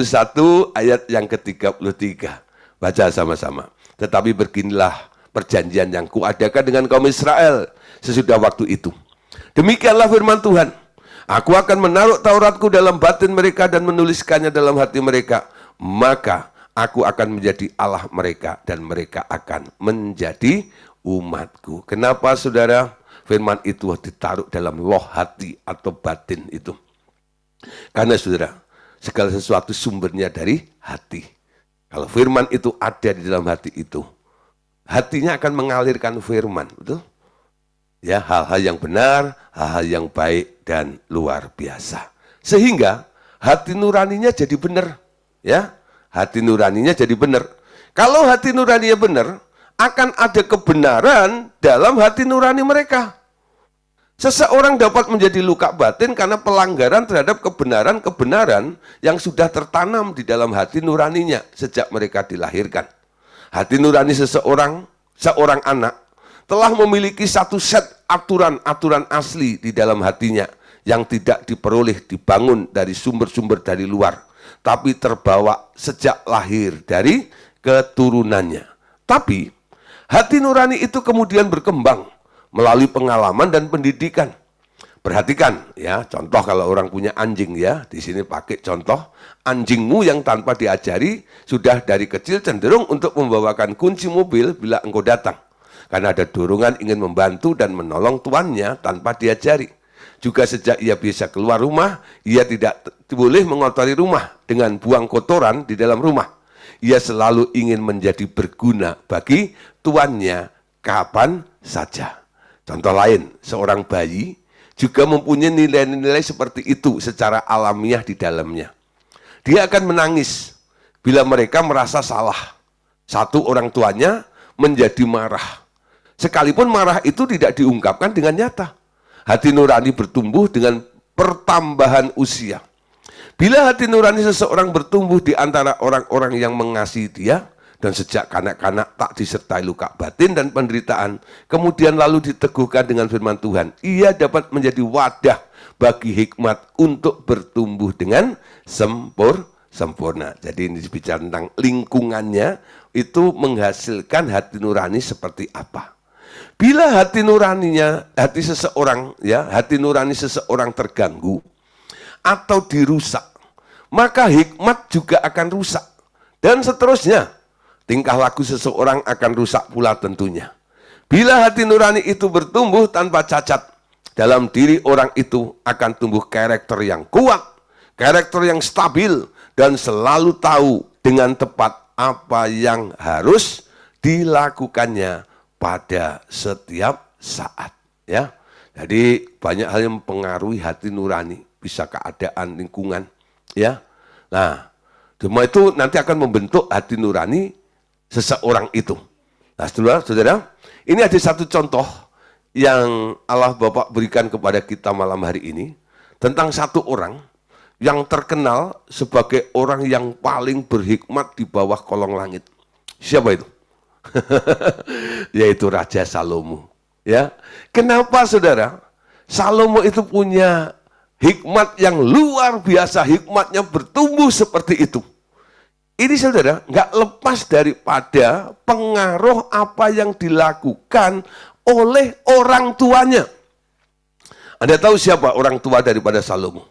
ayat yang ke-33. Baca sama-sama. Tetapi beginilah perjanjian yang kuadakan dengan kaum Israel sesudah waktu itu. Demikianlah firman Tuhan. Aku akan menaruh Tauratku dalam batin mereka dan menuliskannya dalam hati mereka. Maka aku akan menjadi Allah mereka dan mereka akan menjadi umatku. Kenapa saudara? Firman itu ditaruh dalam loh hati atau batin itu. Karena saudara, segala sesuatu sumbernya dari hati. Kalau firman itu ada di dalam hati itu, hatinya akan mengalirkan firman, betul? Ya, hal-hal yang benar, hal-hal yang baik dan luar biasa. Sehingga hati nuraninya jadi benar, ya. Hati nuraninya jadi benar. Kalau hati nuraninya benar, akan ada kebenaran dalam hati nurani mereka. Seseorang dapat menjadi luka batin karena pelanggaran terhadap kebenaran-kebenaran yang sudah tertanam di dalam hati nuraninya sejak mereka dilahirkan. Hati nurani seorang anak telah memiliki satu set aturan-aturan asli di dalam hatinya yang tidak diperoleh dibangun dari sumber-sumber dari luar, tapi terbawa sejak lahir dari keturunannya. Tapi hati nurani itu kemudian berkembang melalui pengalaman dan pendidikan. Perhatikan ya, contoh kalau orang punya anjing ya, di sini pakai contoh anjingmu yang tanpa diajari sudah dari kecil cenderung untuk membawakan kunci mobil bila engkau datang. Karena ada dorongan ingin membantu dan menolong tuannya tanpa diajari. Juga sejak ia bisa keluar rumah, ia tidak boleh mengotori rumah dengan buang kotoran di dalam rumah. Ia selalu ingin menjadi berguna bagi tuannya kapan saja. Contoh lain, seorang bayi juga mempunyai nilai-nilai seperti itu secara alamiah di dalamnya. Dia akan menangis bila mereka merasa salah. Satu, orang tuanya menjadi marah. Sekalipun marah itu tidak diungkapkan dengan nyata. Hati nurani bertumbuh dengan pertambahan usia. Bila hati nurani seseorang bertumbuh di antara orang-orang yang mengasihi dia, dan sejak kanak-kanak tak disertai luka batin dan penderitaan, kemudian lalu diteguhkan dengan firman Tuhan, ia dapat menjadi wadah bagi hikmat untuk bertumbuh dengan sempurna. Jadi ini bicara tentang lingkungannya, itu menghasilkan hati nurani seperti apa. Bila hati nuraninya, hati nurani seseorang terganggu atau dirusak, maka hikmat juga akan rusak. Dan seterusnya. Tingkah laku seseorang akan rusak pula tentunya. Bila hati nurani itu bertumbuh tanpa cacat, dalam diri orang itu akan tumbuh karakter yang kuat, karakter yang stabil, dan selalu tahu dengan tepat apa yang harus dilakukannya pada setiap saat. Ya, jadi banyak hal yang mempengaruhi hati nurani, bisa keadaan lingkungan. Ya, nah, semua itu nanti akan membentuk hati nurani seseorang itu. Nah, saudara, ini ada satu contoh yang Allah Bapa berikan kepada kita malam hari ini tentang satu orang yang terkenal sebagai orang yang paling berhikmat di bawah kolong langit. Siapa itu? Yaitu Raja Salomo. Ya, kenapa saudara? Salomo itu punya hikmat yang luar biasa, hikmatnya bertumbuh seperti itu. Ini saudara, nggak lepas daripada pengaruh apa yang dilakukan oleh orang tuanya. Anda tahu siapa orang tua daripada Salomo?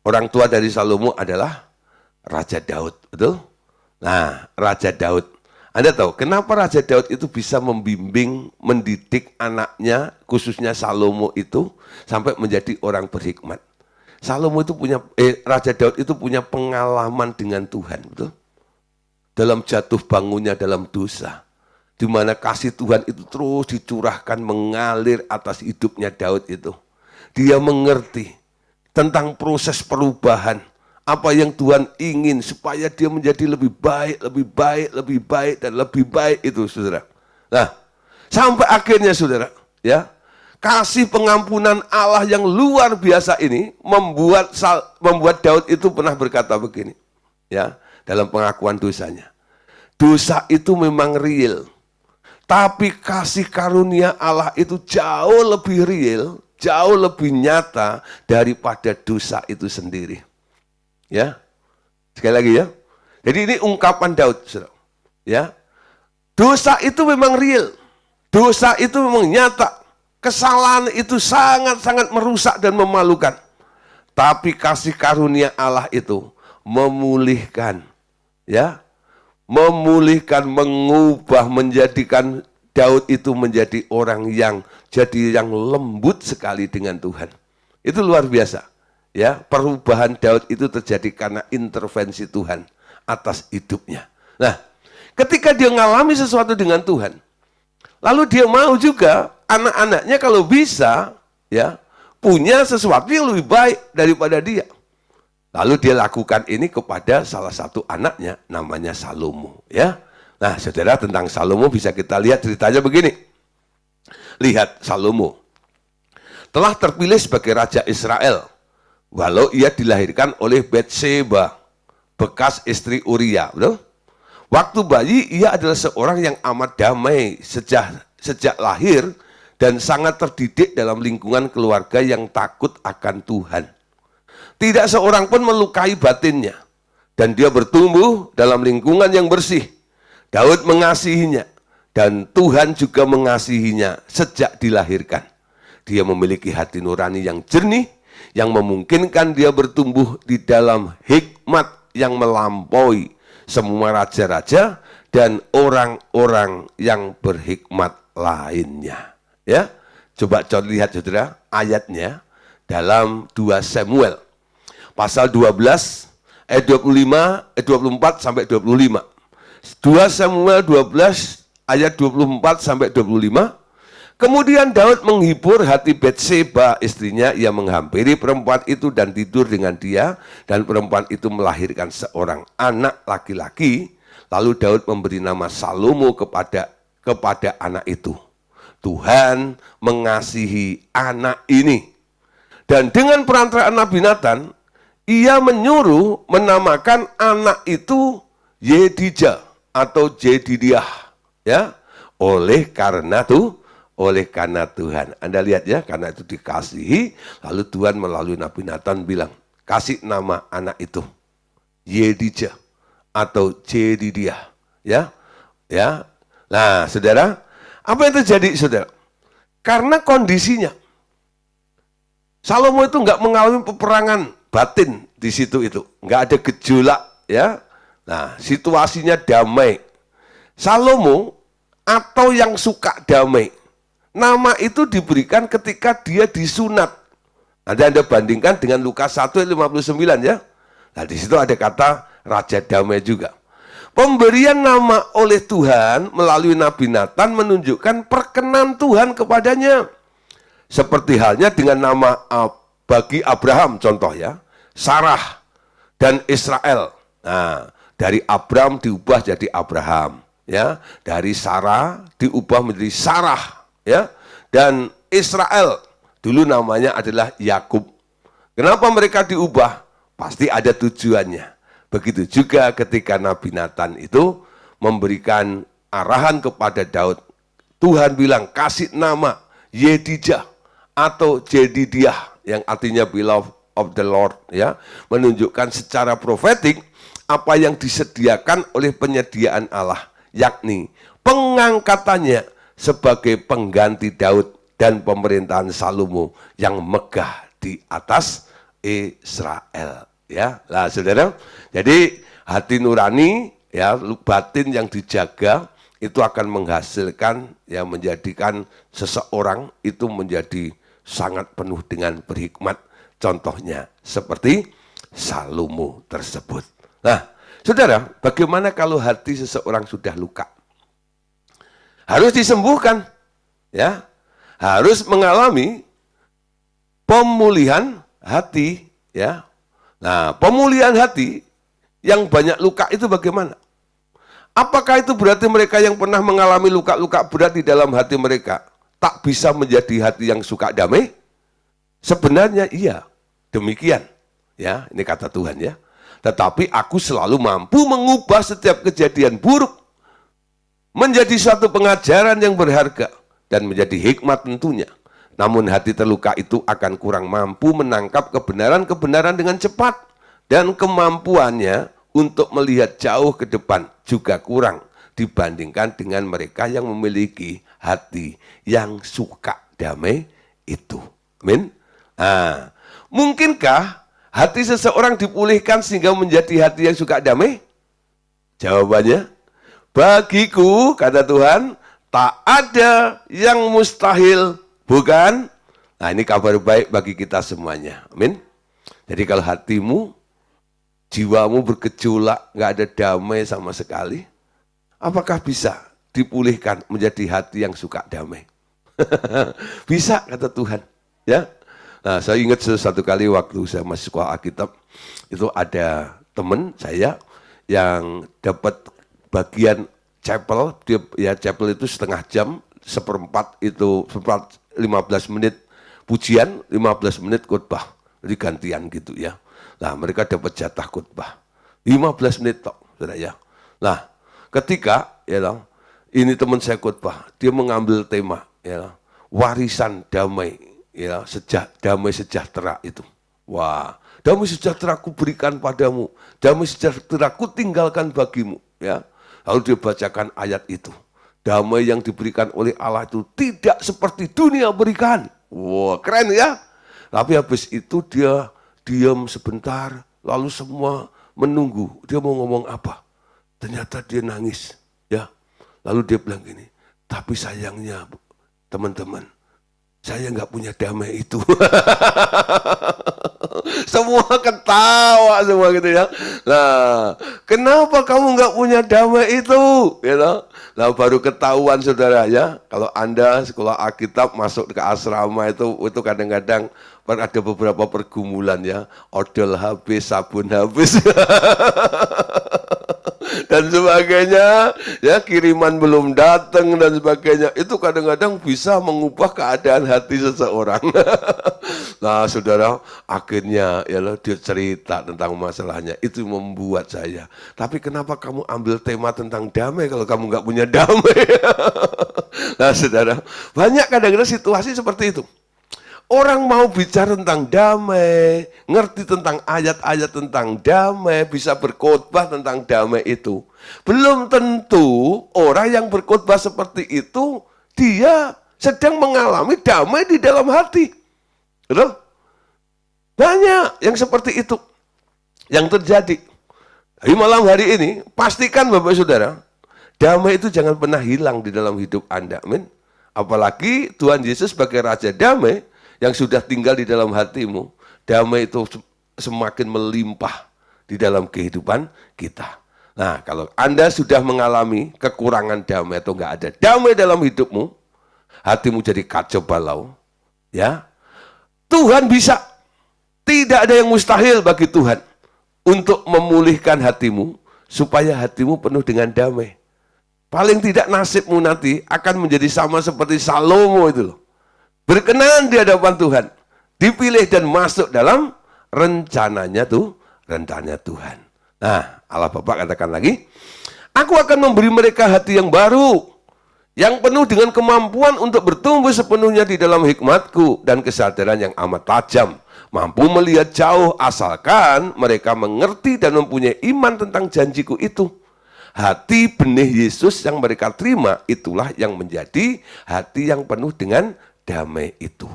Orang tua dari Salomo adalah Raja Daud, betul? Nah, Raja Daud. Anda tahu kenapa Raja Daud itu bisa membimbing, mendidik anaknya, khususnya Salomo itu, sampai menjadi orang berhikmat. Raja Daud itu punya pengalaman dengan Tuhan, betul? Dalam jatuh bangunnya dalam dosa, di mana kasih Tuhan itu terus dicurahkan mengalir atas hidupnya Daud itu. Dia mengerti tentang proses perubahan, apa yang Tuhan ingin supaya dia menjadi lebih baik, dan lebih baik itu, saudara. Nah, sampai akhirnya saudara, ya, kasih pengampunan Allah yang luar biasa ini membuat Daud itu pernah berkata begini, ya, dalam pengakuan dosanya. Dosa itu memang real, tapi kasih karunia Allah itu jauh lebih real, jauh lebih nyata daripada dosa itu sendiri. Ya, sekali lagi ya. Jadi ini ungkapan Daud, saudara. Ya, dosa itu memang real, Dosa itu memang nyata. Kesalahan itu sangat-sangat merusak dan memalukan. Tapi kasih karunia Allah itu memulihkan, ya, memulihkan, mengubah, menjadikan Daud itu menjadi orang yang lembut sekali dengan Tuhan. Itu luar biasa, ya. Perubahan Daud itu terjadi karena intervensi Tuhan atas hidupnya. Nah, ketika dia mengalami sesuatu dengan Tuhan, lalu dia mau juga anak-anaknya kalau bisa, ya, punya sesuatu yang lebih baik daripada dia. Lalu dia lakukan ini kepada salah satu anaknya, namanya Salomo, ya. Nah, saudara, tentang Salomo bisa kita lihat ceritanya begini. Lihat, Salomo telah terpilih sebagai raja Israel, walau ia dilahirkan oleh Batseba, bekas istri Uria, betul? Waktu bayi, ia adalah seorang yang amat damai sejak lahir, dan sangat terdidik dalam lingkungan keluarga yang takut akan Tuhan. Tidak seorang pun melukai batinnya, dan dia bertumbuh dalam lingkungan yang bersih. Daud mengasihinya, dan Tuhan juga mengasihinya sejak dilahirkan. Dia memiliki hati nurani yang jernih, yang memungkinkan dia bertumbuh di dalam hikmat yang melampaui semua raja-raja dan orang-orang yang berhikmat lainnya. Ya, coba lihat saudara ayatnya dalam 2 Samuel pasal 12 ayat 24 sampai 25. 2 Samuel 12 ayat 24 sampai 25. Kemudian Daud menghibur hati Batseba istrinya, ia menghampiri perempuan itu dan tidur dengan dia, dan perempuan itu melahirkan seorang anak laki-laki. Lalu Daud memberi nama Salomo kepada anak itu. Tuhan mengasihi anak ini. Dan dengan perantaraan Nabi Nathan, ia menyuruh menamakan anak itu Yedijah atau Jedidiah, ya. Oleh karena Tuhan. Anda lihat ya, karena itu dikasihi, lalu Tuhan melalui Nabi Nathan bilang, kasih nama anak itu Yedijah atau Jedidiah, ya. Ya. Nah, saudara, apa yang terjadi, saudara? Karena kondisinya, Salomo itu nggak mengalami peperangan batin di situ itu, nggak ada gejolak, ya. Nah, situasinya damai. Salomo atau yang suka damai, nama itu diberikan ketika dia disunat. Nanti Anda bandingkan dengan Lukas 1 ayat 59 ya. Nah, di situ ada kata Raja Damai juga. Pemberian nama oleh Tuhan melalui Nabi Nathan menunjukkan perkenan Tuhan kepadanya. Seperti halnya dengan nama bagi Abraham, contoh ya, Sarah dan Israel. Nah, dari Abram diubah jadi Abraham, ya. Dari Sarah diubah menjadi Sarah, ya. Dan Israel dulu namanya adalah Yakub. Kenapa mereka diubah? Pasti ada tujuannya. Begitu juga ketika Nabi Nathan itu memberikan arahan kepada Daud. Tuhan bilang, kasih nama Yedijah atau Jedidiah, yang artinya beloved of the Lord, ya. Menunjukkan secara profetik apa yang disediakan oleh penyediaan Allah, yakni pengangkatannya sebagai pengganti Daud dan pemerintahan Salomo yang megah di atas Israel. Ya, lah saudara, jadi hati nurani, ya, batin yang dijaga itu akan menghasilkan, ya, menjadikan seseorang itu menjadi sangat penuh dengan berhikmat. Contohnya seperti Salomo tersebut. Nah, saudara, bagaimana kalau hati seseorang sudah luka? Harus disembuhkan, ya, harus mengalami pemulihan hati, ya. Nah, pemulihan hati yang banyak luka itu bagaimana? Apakah itu berarti mereka yang pernah mengalami luka-luka berat di dalam hati mereka tak bisa menjadi hati yang suka damai? Sebenarnya iya, demikian. Ya, ini kata Tuhan ya. Tetapi aku selalu mampu mengubah setiap kejadian buruk menjadi suatu pengajaran yang berharga dan menjadi hikmat tentunya. Namun hati terluka itu akan kurang mampu menangkap kebenaran-kebenaran dengan cepat. Dan kemampuannya untuk melihat jauh ke depan juga kurang dibandingkan dengan mereka yang memiliki hati yang suka damai itu. Amin. Nah, mungkinkah hati seseorang dipulihkan sehingga menjadi hati yang suka damai? Jawabannya, bagiku, kata Tuhan, tak ada yang mustahil, bukan? Nah, ini kabar baik bagi kita semuanya. Amin. Jadi kalau hatimu, jiwamu bergejolak, nggak ada damai sama sekali, apakah bisa dipulihkan menjadi hati yang suka damai? Bisa, kata Tuhan. Ya. Nah, saya ingat satu kali waktu saya masih sekolah Alkitab, itu ada teman saya yang dapat bagian chapel, chapel itu setengah jam, seperempat itu 15 menit pujian, 15 menit khotbah, jadi gantian gitu ya. Nah, mereka dapat jatah khotbah 15 menit tok, saudara ya. Nah, ketika ini teman saya khotbah, dia mengambil tema warisan damai, damai sejahtera itu. Wah, damai sejahtera ku berikan padamu, damai sejahtera ku tinggalkan bagimu, ya. Lalu dia bacakan ayat itu. Damai yang diberikan oleh Allah itu tidak seperti dunia berikan. Wah, keren ya. Tapi habis itu dia diam sebentar, lalu semua menunggu. Dia mau ngomong apa? Ternyata dia nangis, ya. Lalu dia bilang gini, tapi sayangnya teman-teman, saya nggak punya damai itu. Semua ketawa semua gitu ya. Nah, kenapa kamu nggak punya damai itu? Nah, baru ketahuan saudara ya. Kalau Anda sekolah Alkitab masuk ke asrama itu kadang-kadang ada beberapa pergumulan ya. Odol habis, sabun habis. Dan sebagainya, ya, kiriman belum datang dan sebagainya. Itu kadang-kadang bisa mengubah keadaan hati seseorang. Nah, saudara, akhirnya dia cerita tentang masalahnya. Itu membuat saya. Tapi kenapa kamu ambil tema tentang damai kalau kamu nggak punya damai? Nah, saudara, banyak kadang-kadang situasi seperti itu. Orang mau bicara tentang damai, ngerti tentang ayat-ayat tentang damai, bisa berkhotbah tentang damai itu. Belum tentu orang yang berkhotbah seperti itu, dia sedang mengalami damai di dalam hati. Betul? Banyak yang seperti itu yang terjadi. Di malam hari ini, pastikan Bapak Saudara, damai itu jangan pernah hilang di dalam hidup Anda. Amin. Apalagi Tuhan Yesus sebagai Raja Damai, yang sudah tinggal di dalam hatimu, damai itu semakin melimpah di dalam kehidupan kita. Nah, kalau Anda sudah mengalami kekurangan damai atau nggak ada damai dalam hidupmu, hatimu jadi kacau balau, ya, Tuhan bisa. Tidak ada yang mustahil bagi Tuhan untuk memulihkan hatimu supaya hatimu penuh dengan damai. Paling tidak nasibmu nanti akan menjadi sama seperti Salomo itu loh. Berkenan di hadapan Tuhan, dipilih dan masuk dalam rencananya Tuhan. Nah, Allah Bapa katakan lagi, aku akan memberi mereka hati yang baru, yang penuh dengan kemampuan untuk bertumbuh sepenuhnya di dalam hikmatku dan kesadaran yang amat tajam, mampu melihat jauh asalkan mereka mengerti dan mempunyai iman tentang janjiku itu. Hati benih Yesus yang mereka terima, itulah yang menjadi hati yang penuh dengan damai itu.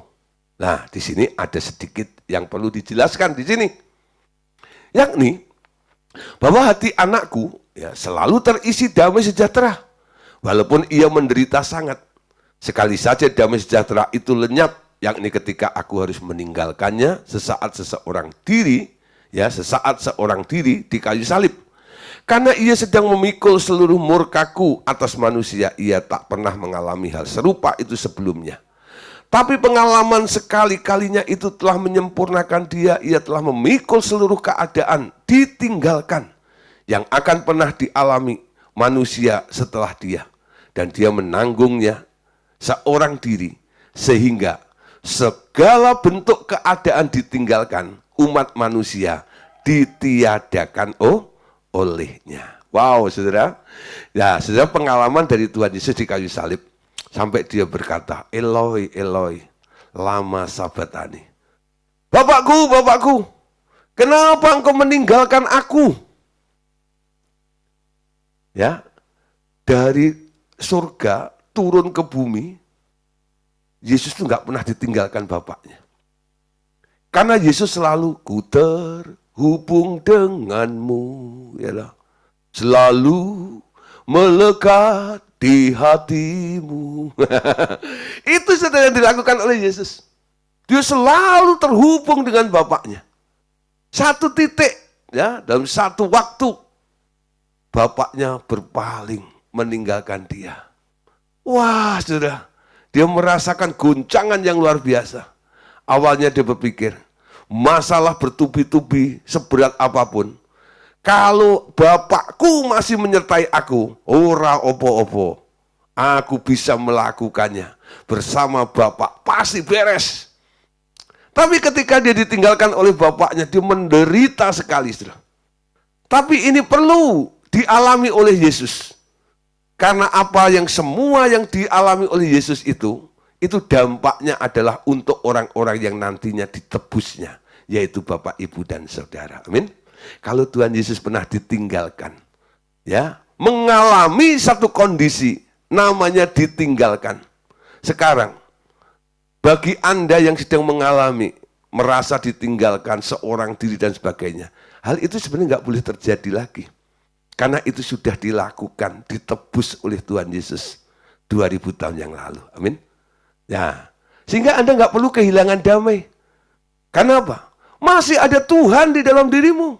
Nah, di sini ada sedikit yang perlu dijelaskan di sini. Yakni bahwa hati anakku ya selalu terisi damai sejahtera. Walaupun ia menderita sangat. Sekali saja damai sejahtera itu lenyap, yakni ketika aku harus meninggalkannya sesaat seorang diri di kayu salib. Karena ia sedang memikul seluruh murkaku atas manusia, ia tak pernah mengalami hal serupa itu sebelumnya. Tapi pengalaman sekali-kalinya itu telah menyempurnakan dia. Ia telah memikul seluruh keadaan ditinggalkan yang akan pernah dialami manusia setelah dia. Dan dia menanggungnya seorang diri. Sehingga segala bentuk keadaan ditinggalkan umat manusia ditiadakan olehnya. Wow, saudara. Ya, saudara, pengalaman dari Tuhan Yesus di kayu salib. Sampai dia berkata, Eloi, Eloi, lama sabatani. Bapakku, Bapakku, kenapa engkau meninggalkan aku? Ya, dari surga turun ke bumi, Yesus itu nggak pernah ditinggalkan Bapaknya. Karena Yesus selalu, ku terhubung denganmu, ya, selalu melekat di hatimu. Itu sudah yang dilakukan oleh Yesus. Dia selalu terhubung dengan Bapaknya. Satu titik, ya, dalam satu waktu, Bapaknya berpaling meninggalkan dia. Wah, sudah. Dia merasakan goncangan yang luar biasa. Awalnya dia berpikir, masalah bertubi-tubi seberat apapun, kalau Bapakku masih menyertai aku, ora opo-opo, aku bisa melakukannya. Bersama Bapak pasti beres. Tapi ketika dia ditinggalkan oleh Bapaknya, dia menderita sekali. Tapi ini perlu dialami oleh Yesus. Karena apa yang semua yang dialami oleh Yesus itu dampaknya adalah untuk orang-orang yang nantinya ditebusnya, yaitu Bapak, Ibu, dan Saudara. Amin. Kalau Tuhan Yesus pernah ditinggalkan, ya, mengalami satu kondisi namanya ditinggalkan. Sekarang, bagi Anda yang sedang mengalami, merasa ditinggalkan seorang diri dan sebagainya, hal itu sebenarnya nggak boleh terjadi lagi. Karena itu sudah dilakukan, ditebus oleh Tuhan Yesus 2000 tahun yang lalu. Amin. Ya, sehingga Anda nggak perlu kehilangan damai. Karena apa? Masih ada Tuhan di dalam dirimu.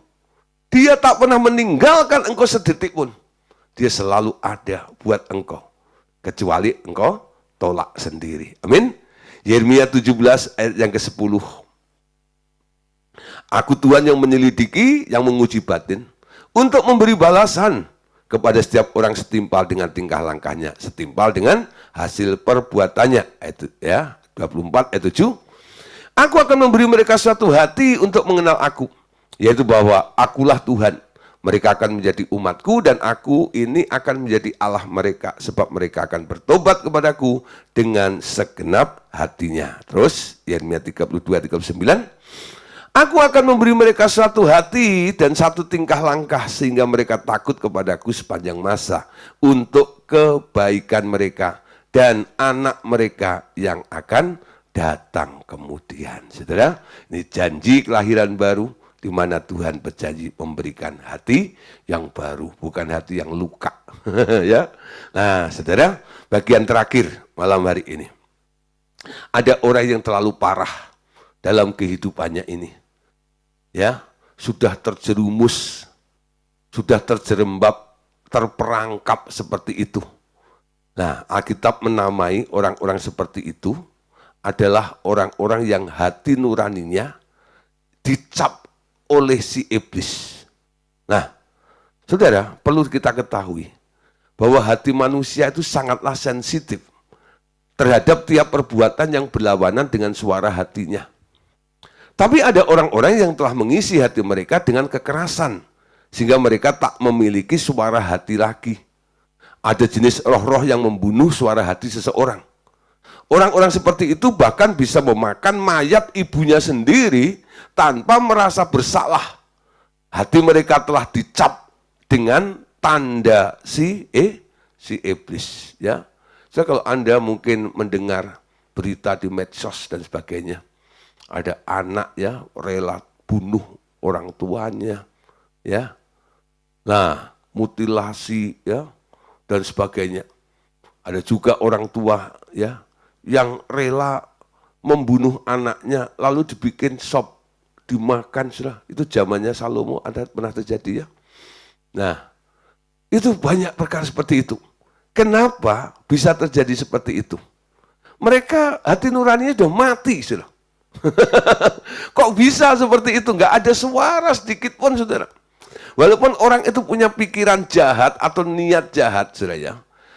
Dia tak pernah meninggalkan engkau sedetik pun. Dia selalu ada buat engkau. Kecuali engkau tolak sendiri. Amin. Yeremia 17 ayat yang ke-10. Aku Tuhan yang menyelidiki, yang menguji batin, untuk memberi balasan kepada setiap orang setimpal dengan tingkah langkahnya, setimpal dengan hasil perbuatannya. Ya, 24 ayat 7. Aku akan memberi mereka suatu hati untuk mengenal aku, yaitu bahwa akulah Tuhan. Mereka akan menjadi umatku dan aku ini akan menjadi Allah mereka, sebab mereka akan bertobat kepadaku dengan segenap hatinya. Terus Yeremia 32-39. Aku akan memberi mereka suatu hati dan satu tingkah langkah sehingga mereka takut kepadaku sepanjang masa untuk kebaikan mereka dan anak mereka yang akan datang kemudian. Saudara, ini janji kelahiran baru di mana Tuhan berjanji memberikan hati yang baru, bukan hati yang luka. Ya. Nah, saudara, bagian terakhir malam hari ini. Ada orang yang terlalu parah dalam kehidupannya ini. Ya, sudah terjerumus, sudah terjerembab, terperangkap seperti itu. Nah, Alkitab menamai orang-orang seperti itu adalah orang-orang yang hati nuraninya dicap oleh si iblis. Nah, saudara, perlu kita ketahui bahwa hati manusia itu sangatlah sensitif terhadap tiap perbuatan yang berlawanan dengan suara hatinya. Tapi ada orang-orang yang telah mengisi hati mereka dengan kekerasan, sehingga mereka tak memiliki suara hati lagi. Ada jenis roh-roh yang membunuh suara hati seseorang. Orang-orang seperti itu bahkan bisa memakan mayat ibunya sendiri tanpa merasa bersalah. Hati mereka telah dicap dengan tanda si iblis. Ya. So, kalau Anda mungkin mendengar berita di medsos dan sebagainya, ada anak ya rela bunuh orang tuanya, ya. Nah, mutilasi ya dan sebagainya. Ada juga orang tua ya yang rela membunuh anaknya lalu dibikin sop, dimakan sudah. Itu zamannya Salomo ada pernah terjadi ya. Nah, itu banyak perkara seperti itu. Kenapa bisa terjadi seperti itu? Mereka hati nuraninya sudah mati sudah. Kok bisa seperti itu? Nggak ada suara sedikit pun, saudara. Walaupun orang itu punya pikiran jahat atau niat jahat, saudara ya,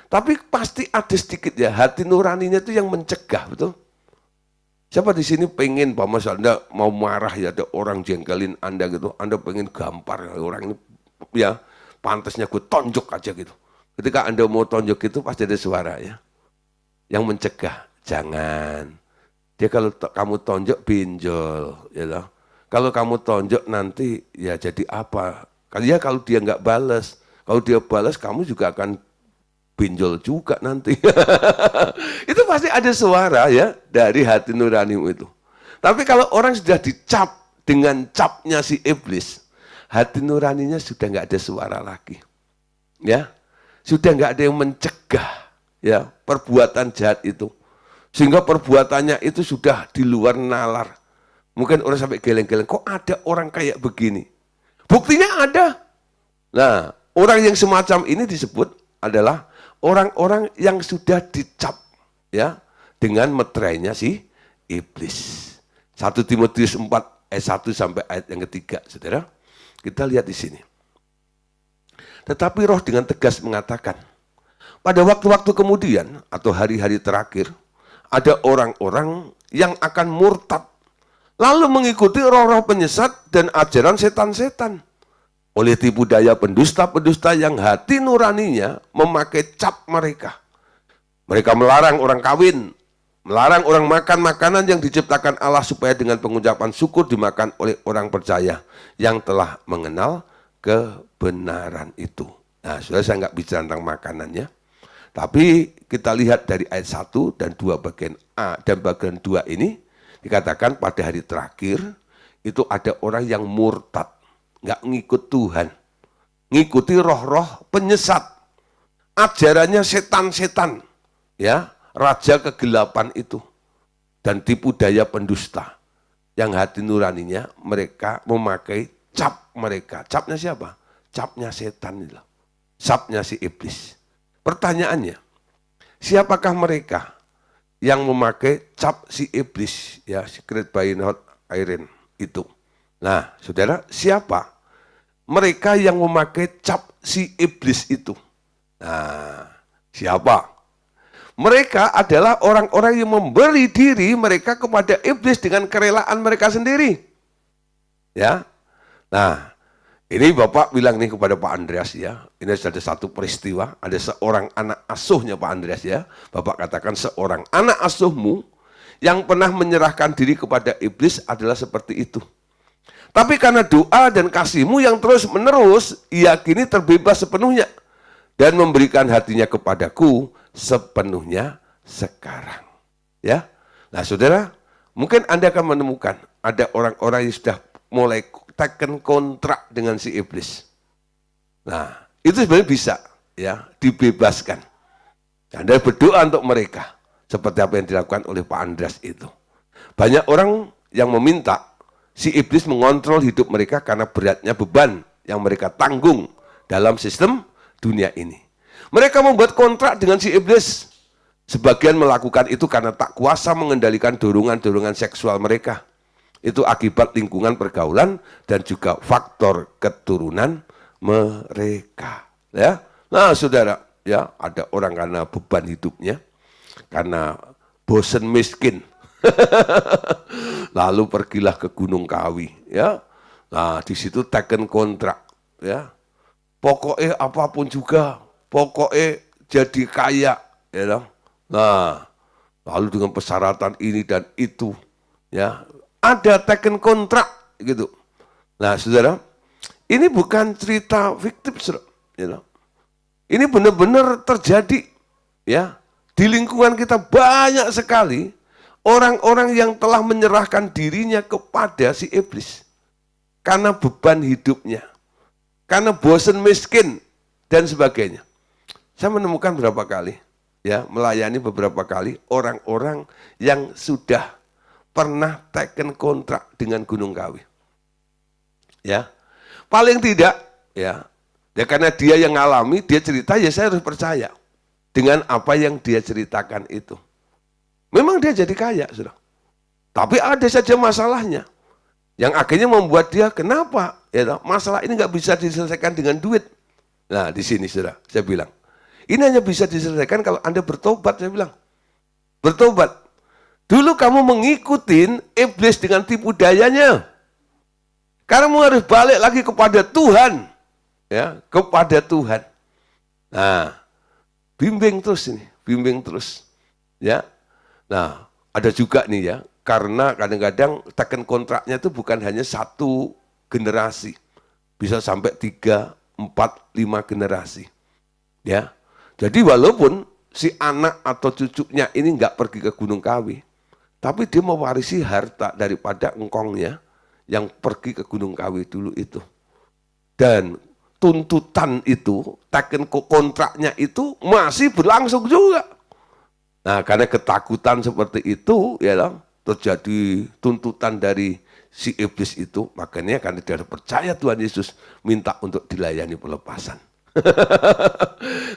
tapi pasti ada sedikit ya hati nuraninya itu yang mencegah, betul? Siapa di sini pengen, Pak Mas, Anda mau marah ya, ada orang jengkelin Anda gitu, Anda pengen gampar orang ini, ya pantasnya gue tonjok aja gitu. Ketika Anda mau tonjok itu pasti ada suara ya, yang mencegah, jangan. Dia kalau kamu tonjok pinjol, ya loh. Kalau kamu tonjok nanti ya jadi apa? Ya kalau dia nggak balas, kalau dia balas kamu juga akan benjol juga nanti. Itu pasti ada suara ya dari hati nuranimu itu. Tapi kalau orang sudah dicap dengan capnya si iblis, hati nuraninya sudah nggak ada suara lagi. Ya, sudah nggak ada yang mencegah ya perbuatan jahat itu. Sehingga perbuatannya itu sudah di luar nalar. Mungkin orang sampai geleng-geleng, kok ada orang kayak begini? Buktinya ada. Nah, orang yang semacam ini disebut adalah orang-orang yang sudah dicap ya dengan meterainya si iblis. 1 Timotius 4 ayat 1 sampai ayat yang ketiga, Saudara. Kita lihat di sini. Tetapi Roh dengan tegas mengatakan, pada waktu-waktu kemudian atau hari-hari terakhir, ada orang-orang yang akan murtad, lalu mengikuti roh-roh penyesat dan ajaran setan-setan. Oleh tipu daya pendusta-pendusta yang hati nuraninya memakai cap mereka. Mereka melarang orang kawin, melarang orang makan makanan yang diciptakan Allah supaya dengan pengucapan syukur dimakan oleh orang percaya yang telah mengenal kebenaran itu. Nah, sudah saya nggak bicara tentang makanannya. Tapi kita lihat dari ayat 1 dan 2 bagian A dan bagian 2 ini, dikatakan pada hari terakhir itu ada orang yang murtad, nggak ngikut Tuhan, ngikuti roh-roh penyesat, ajarannya setan-setan, ya raja kegelapan itu, dan tipu daya pendusta, yang hati nuraninya mereka memakai cap mereka. Capnya siapa? Capnya setan itu, capnya si iblis. Pertanyaannya, siapakah mereka yang memakai cap si iblis, ya, secret by not iron itu? Nah, saudara, siapa mereka yang memakai cap si iblis itu? Nah, siapa? Mereka adalah orang-orang yang memberi diri mereka kepada iblis dengan kerelaan mereka sendiri. Ya, nah, ini Bapak bilang nih kepada Pak Andreas ya, ini ada satu peristiwa, ada seorang anak asuhnya Pak Andreas ya. Bapak katakan seorang anak asuhmu yang pernah menyerahkan diri kepada iblis adalah seperti itu. Tapi karena doa dan kasihmu yang terus menerus, ia kini terbebas sepenuhnya dan memberikan hatinya kepadaku sepenuhnya sekarang. Ya, nah saudara, mungkin Anda akan menemukan ada orang-orang yang sudah mulai taken kontrak dengan si iblis. Nah, itu sebenarnya bisa ya dibebaskan. Anda berdoa untuk mereka seperti apa yang dilakukan oleh Pak Andreas itu. Banyak orang yang meminta si iblis mengontrol hidup mereka karena beratnya beban yang mereka tanggung dalam sistem dunia ini. Mereka membuat kontrak dengan si iblis. Sebagian melakukan itu karena tak kuasa mengendalikan dorongan-dorongan seksual mereka. Itu akibat lingkungan pergaulan dan juga faktor keturunan mereka. Ya, nah saudara, ya ada orang karena beban hidupnya, karena bosen miskin, lalu pergilah ke Gunung Kawi. Ya, nah di situ taken kontrak. Ya, pokoknya apapun juga, pokoknya jadi kaya. Ya, nah lalu dengan persyaratan ini dan itu, ya. Ada taken kontrak gitu. Nah, saudara, ini bukan cerita fiktif, saudara. Ini benar-benar terjadi, ya. Di lingkungan kita banyak sekali orang-orang yang telah menyerahkan dirinya kepada si iblis karena beban hidupnya, karena bosan miskin dan sebagainya. Saya menemukan beberapa kali, ya, melayani beberapa kali orang-orang yang sudah pernah taken kontrak dengan Gunung Kawi. Ya. Paling tidak ya karena dia yang ngalami, dia cerita, ya saya harus percaya dengan apa yang dia ceritakan itu. Memang dia jadi kaya, Saudara. Tapi ada saja masalahnya yang akhirnya membuat dia kenapa? Ya, masalah ini nggak bisa diselesaikan dengan duit. Nah, di sini Saudara, saya bilang, ini hanya bisa diselesaikan kalau Anda bertobat, saya bilang. Bertobat. Dulu kamu mengikutin iblis dengan tipu dayanya. Kamu harus balik lagi kepada Tuhan. Ya, kepada Tuhan. Nah, bimbing terus ini, bimbing terus. Ya. Nah, ada juga nih ya, karena kadang-kadang taken kontraknya itu bukan hanya satu generasi. Bisa sampai 3, 4, 5 generasi. Ya. Jadi walaupun si anak atau cucunya ini nggak pergi ke Gunung Kawi, tapi dia mewarisi harta daripada engkongnya yang pergi ke Gunung Kawi dulu itu. Dan tuntutan itu, taken kontraknya itu masih berlangsung juga. Nah, karena ketakutan seperti itu, ya terjadi tuntutan dari si iblis itu, makanya karena dia percaya Tuhan Yesus minta untuk dilayani pelepasan.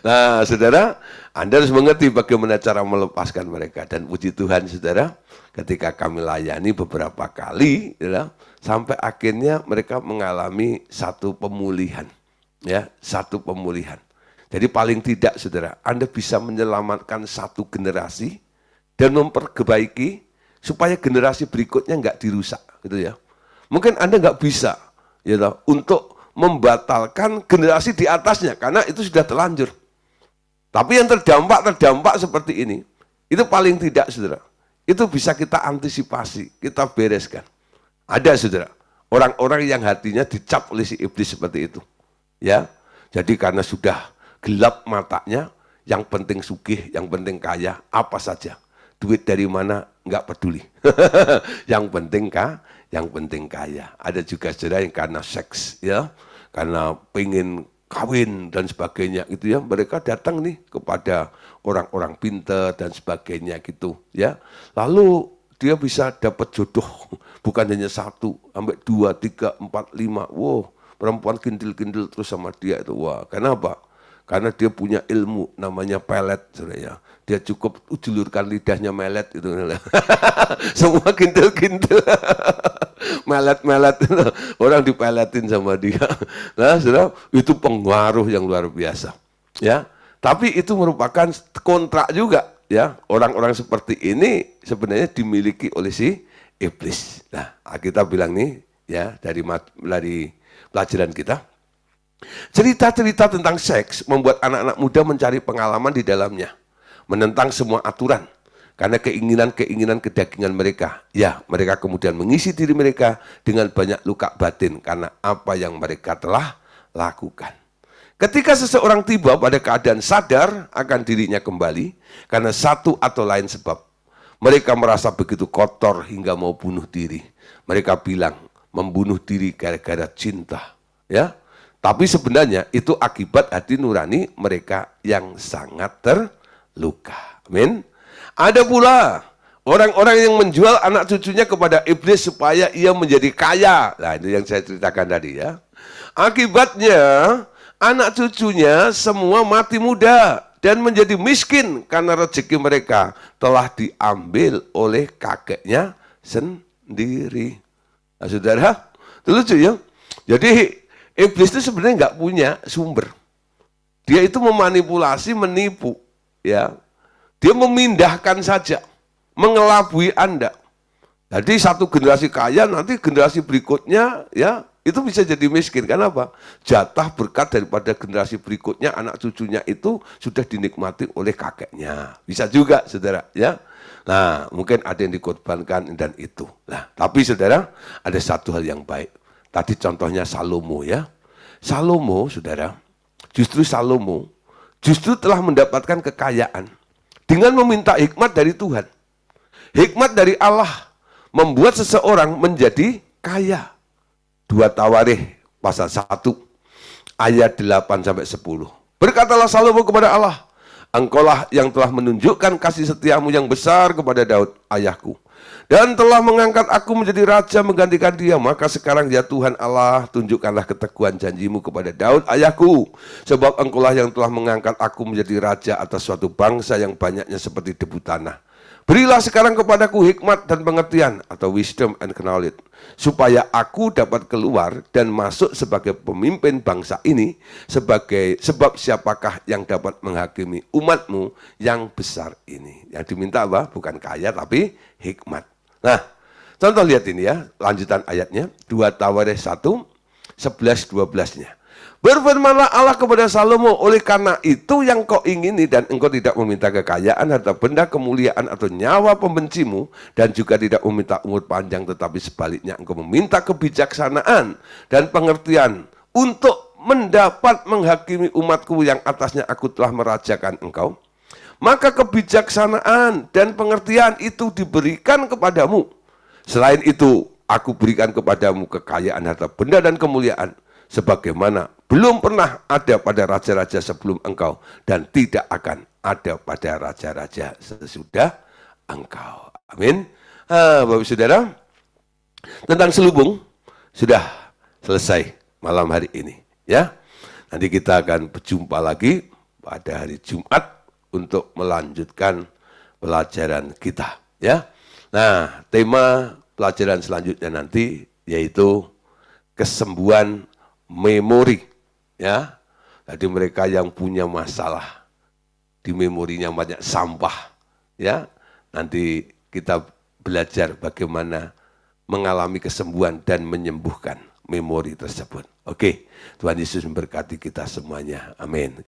Nah, saudara, Anda harus mengerti bagaimana cara melepaskan mereka. Dan puji Tuhan, saudara, ketika kami layani beberapa kali, ya, sampai akhirnya mereka mengalami satu pemulihan. Ya, satu pemulihan. Jadi paling tidak, saudara, Anda bisa menyelamatkan satu generasi dan memperbaiki supaya generasi berikutnya nggak dirusak, gitu ya. Mungkin Anda nggak bisa, ya, untuk membatalkan generasi di atasnya karena itu sudah terlanjur. Tapi yang terdampak seperti ini, itu paling tidak, saudara, itu bisa kita antisipasi, kita bereskan. Ada, saudara, orang-orang yang hatinya dicap oleh si iblis seperti itu, ya. Jadi karena sudah gelap matanya, yang penting sugih, yang penting kaya, apa saja, duit dari mana nggak peduli. Yang penting kaya. Ada juga, saudara, yang karena seks, ya, karena pengen kawin dan sebagainya, gitu ya, mereka datang nih kepada orang-orang pintar dan sebagainya, gitu ya. Lalu dia bisa dapat jodoh, bukan hanya 1, sampai 2, 3, 4, 5. Wow, perempuan kintil-kintil terus sama dia itu. Wah, kenapa? Karena dia punya ilmu namanya pelet, saudara. Dia cukup julurkan lidahnya melet itu. Semua kintil-kintil. Melet-melet, orang dipeletin sama dia. Nah, saudara, itu pengaruh yang luar biasa, ya. Tapi itu merupakan kontrak juga, ya. Orang-orang seperti ini sebenarnya dimiliki oleh si iblis. Nah, kita bilang nih, ya, dari pelajaran kita, cerita-cerita tentang seks membuat anak-anak muda mencari pengalaman di dalamnya, menentang semua aturan. Karena keinginan-keinginan kedagingan mereka, ya, mereka kemudian mengisi diri mereka dengan banyak luka batin karena apa yang mereka telah lakukan. Ketika seseorang tiba pada keadaan sadar akan dirinya kembali, karena satu atau lain sebab, mereka merasa begitu kotor hingga mau bunuh diri. Mereka bilang membunuh diri gara-gara cinta, ya. Tapi sebenarnya itu akibat hati nurani mereka yang sangat terluka. Amin. Ada pula orang-orang yang menjual anak cucunya kepada iblis supaya ia menjadi kaya. Nah, itu yang saya ceritakan tadi, ya. Akibatnya anak cucunya semua mati muda dan menjadi miskin karena rezeki mereka telah diambil oleh kakeknya sendiri. Nah, saudara, itu lucu, ya. Jadi iblis itu sebenarnya nggak punya sumber. Dia itu memanipulasi, menipu, ya. Dia memindahkan saja, mengelabui Anda. Jadi satu generasi kaya, nanti generasi berikutnya, ya, itu bisa jadi miskin. Kenapa? Jatah berkat daripada generasi berikutnya, anak cucunya itu sudah dinikmati oleh kakeknya. Bisa juga, saudara, ya. Nah, mungkin ada yang dikorbankan dan itu. Nah, tapi saudara, ada satu hal yang baik. Tadi contohnya Salomo, ya. Salomo, saudara, justru telah mendapatkan kekayaan dengan meminta hikmat dari Tuhan. Hikmat dari Allah membuat seseorang menjadi kaya. 2 Tawarikh pasal 1 ayat 8-10. Berkatalah Salomo kepada Allah, Engkaulah yang telah menunjukkan kasih setiamu yang besar kepada Daud ayahku, dan telah mengangkat aku menjadi raja menggantikan dia. Maka sekarang ya Tuhan Allah, tunjukkanlah keteguhan janjimu kepada Daud ayahku, sebab engkaulah yang telah mengangkat aku menjadi raja atas suatu bangsa yang banyaknya seperti debu tanah. Berilah sekarang kepadaku hikmat dan pengertian, atau wisdom and knowledge, supaya aku dapat keluar dan masuk sebagai pemimpin bangsa ini, sebab siapakah yang dapat menghakimi umatmu yang besar ini. Yang diminta apa? Bukan kaya tapi hikmat. Nah, contoh lihat ini, ya, lanjutan ayatnya, 2 Tawarikh 1, 11-12-nya. Berfirmanlah Allah kepada Salomo, oleh karena itu yang kau ingini dan engkau tidak meminta kekayaan, harta benda, kemuliaan atau nyawa pembencimu, dan juga tidak meminta umur panjang, tetapi sebaliknya engkau meminta kebijaksanaan dan pengertian untuk mendapat menghakimi umatku yang atasnya aku telah merajakan engkau, maka kebijaksanaan dan pengertian itu diberikan kepadamu. Selain itu, aku berikan kepadamu kekayaan harta benda dan kemuliaan, sebagaimana belum pernah ada pada raja-raja sebelum engkau, dan tidak akan ada pada raja-raja sesudah engkau. Amin. Bapak Saudara, tentang selubung sudah selesai malam hari ini. Ya, nanti kita akan berjumpa lagi pada hari Jumat untuk melanjutkan pelajaran kita. Ya, nah tema pelajaran selanjutnya nanti yaitu kesembuhan memori. Ya, jadi mereka yang punya masalah di memorinya banyak sampah. Ya, nanti kita belajar bagaimana mengalami kesembuhan dan menyembuhkan memori tersebut. Oke, Tuhan Yesus memberkati kita semuanya. Amin.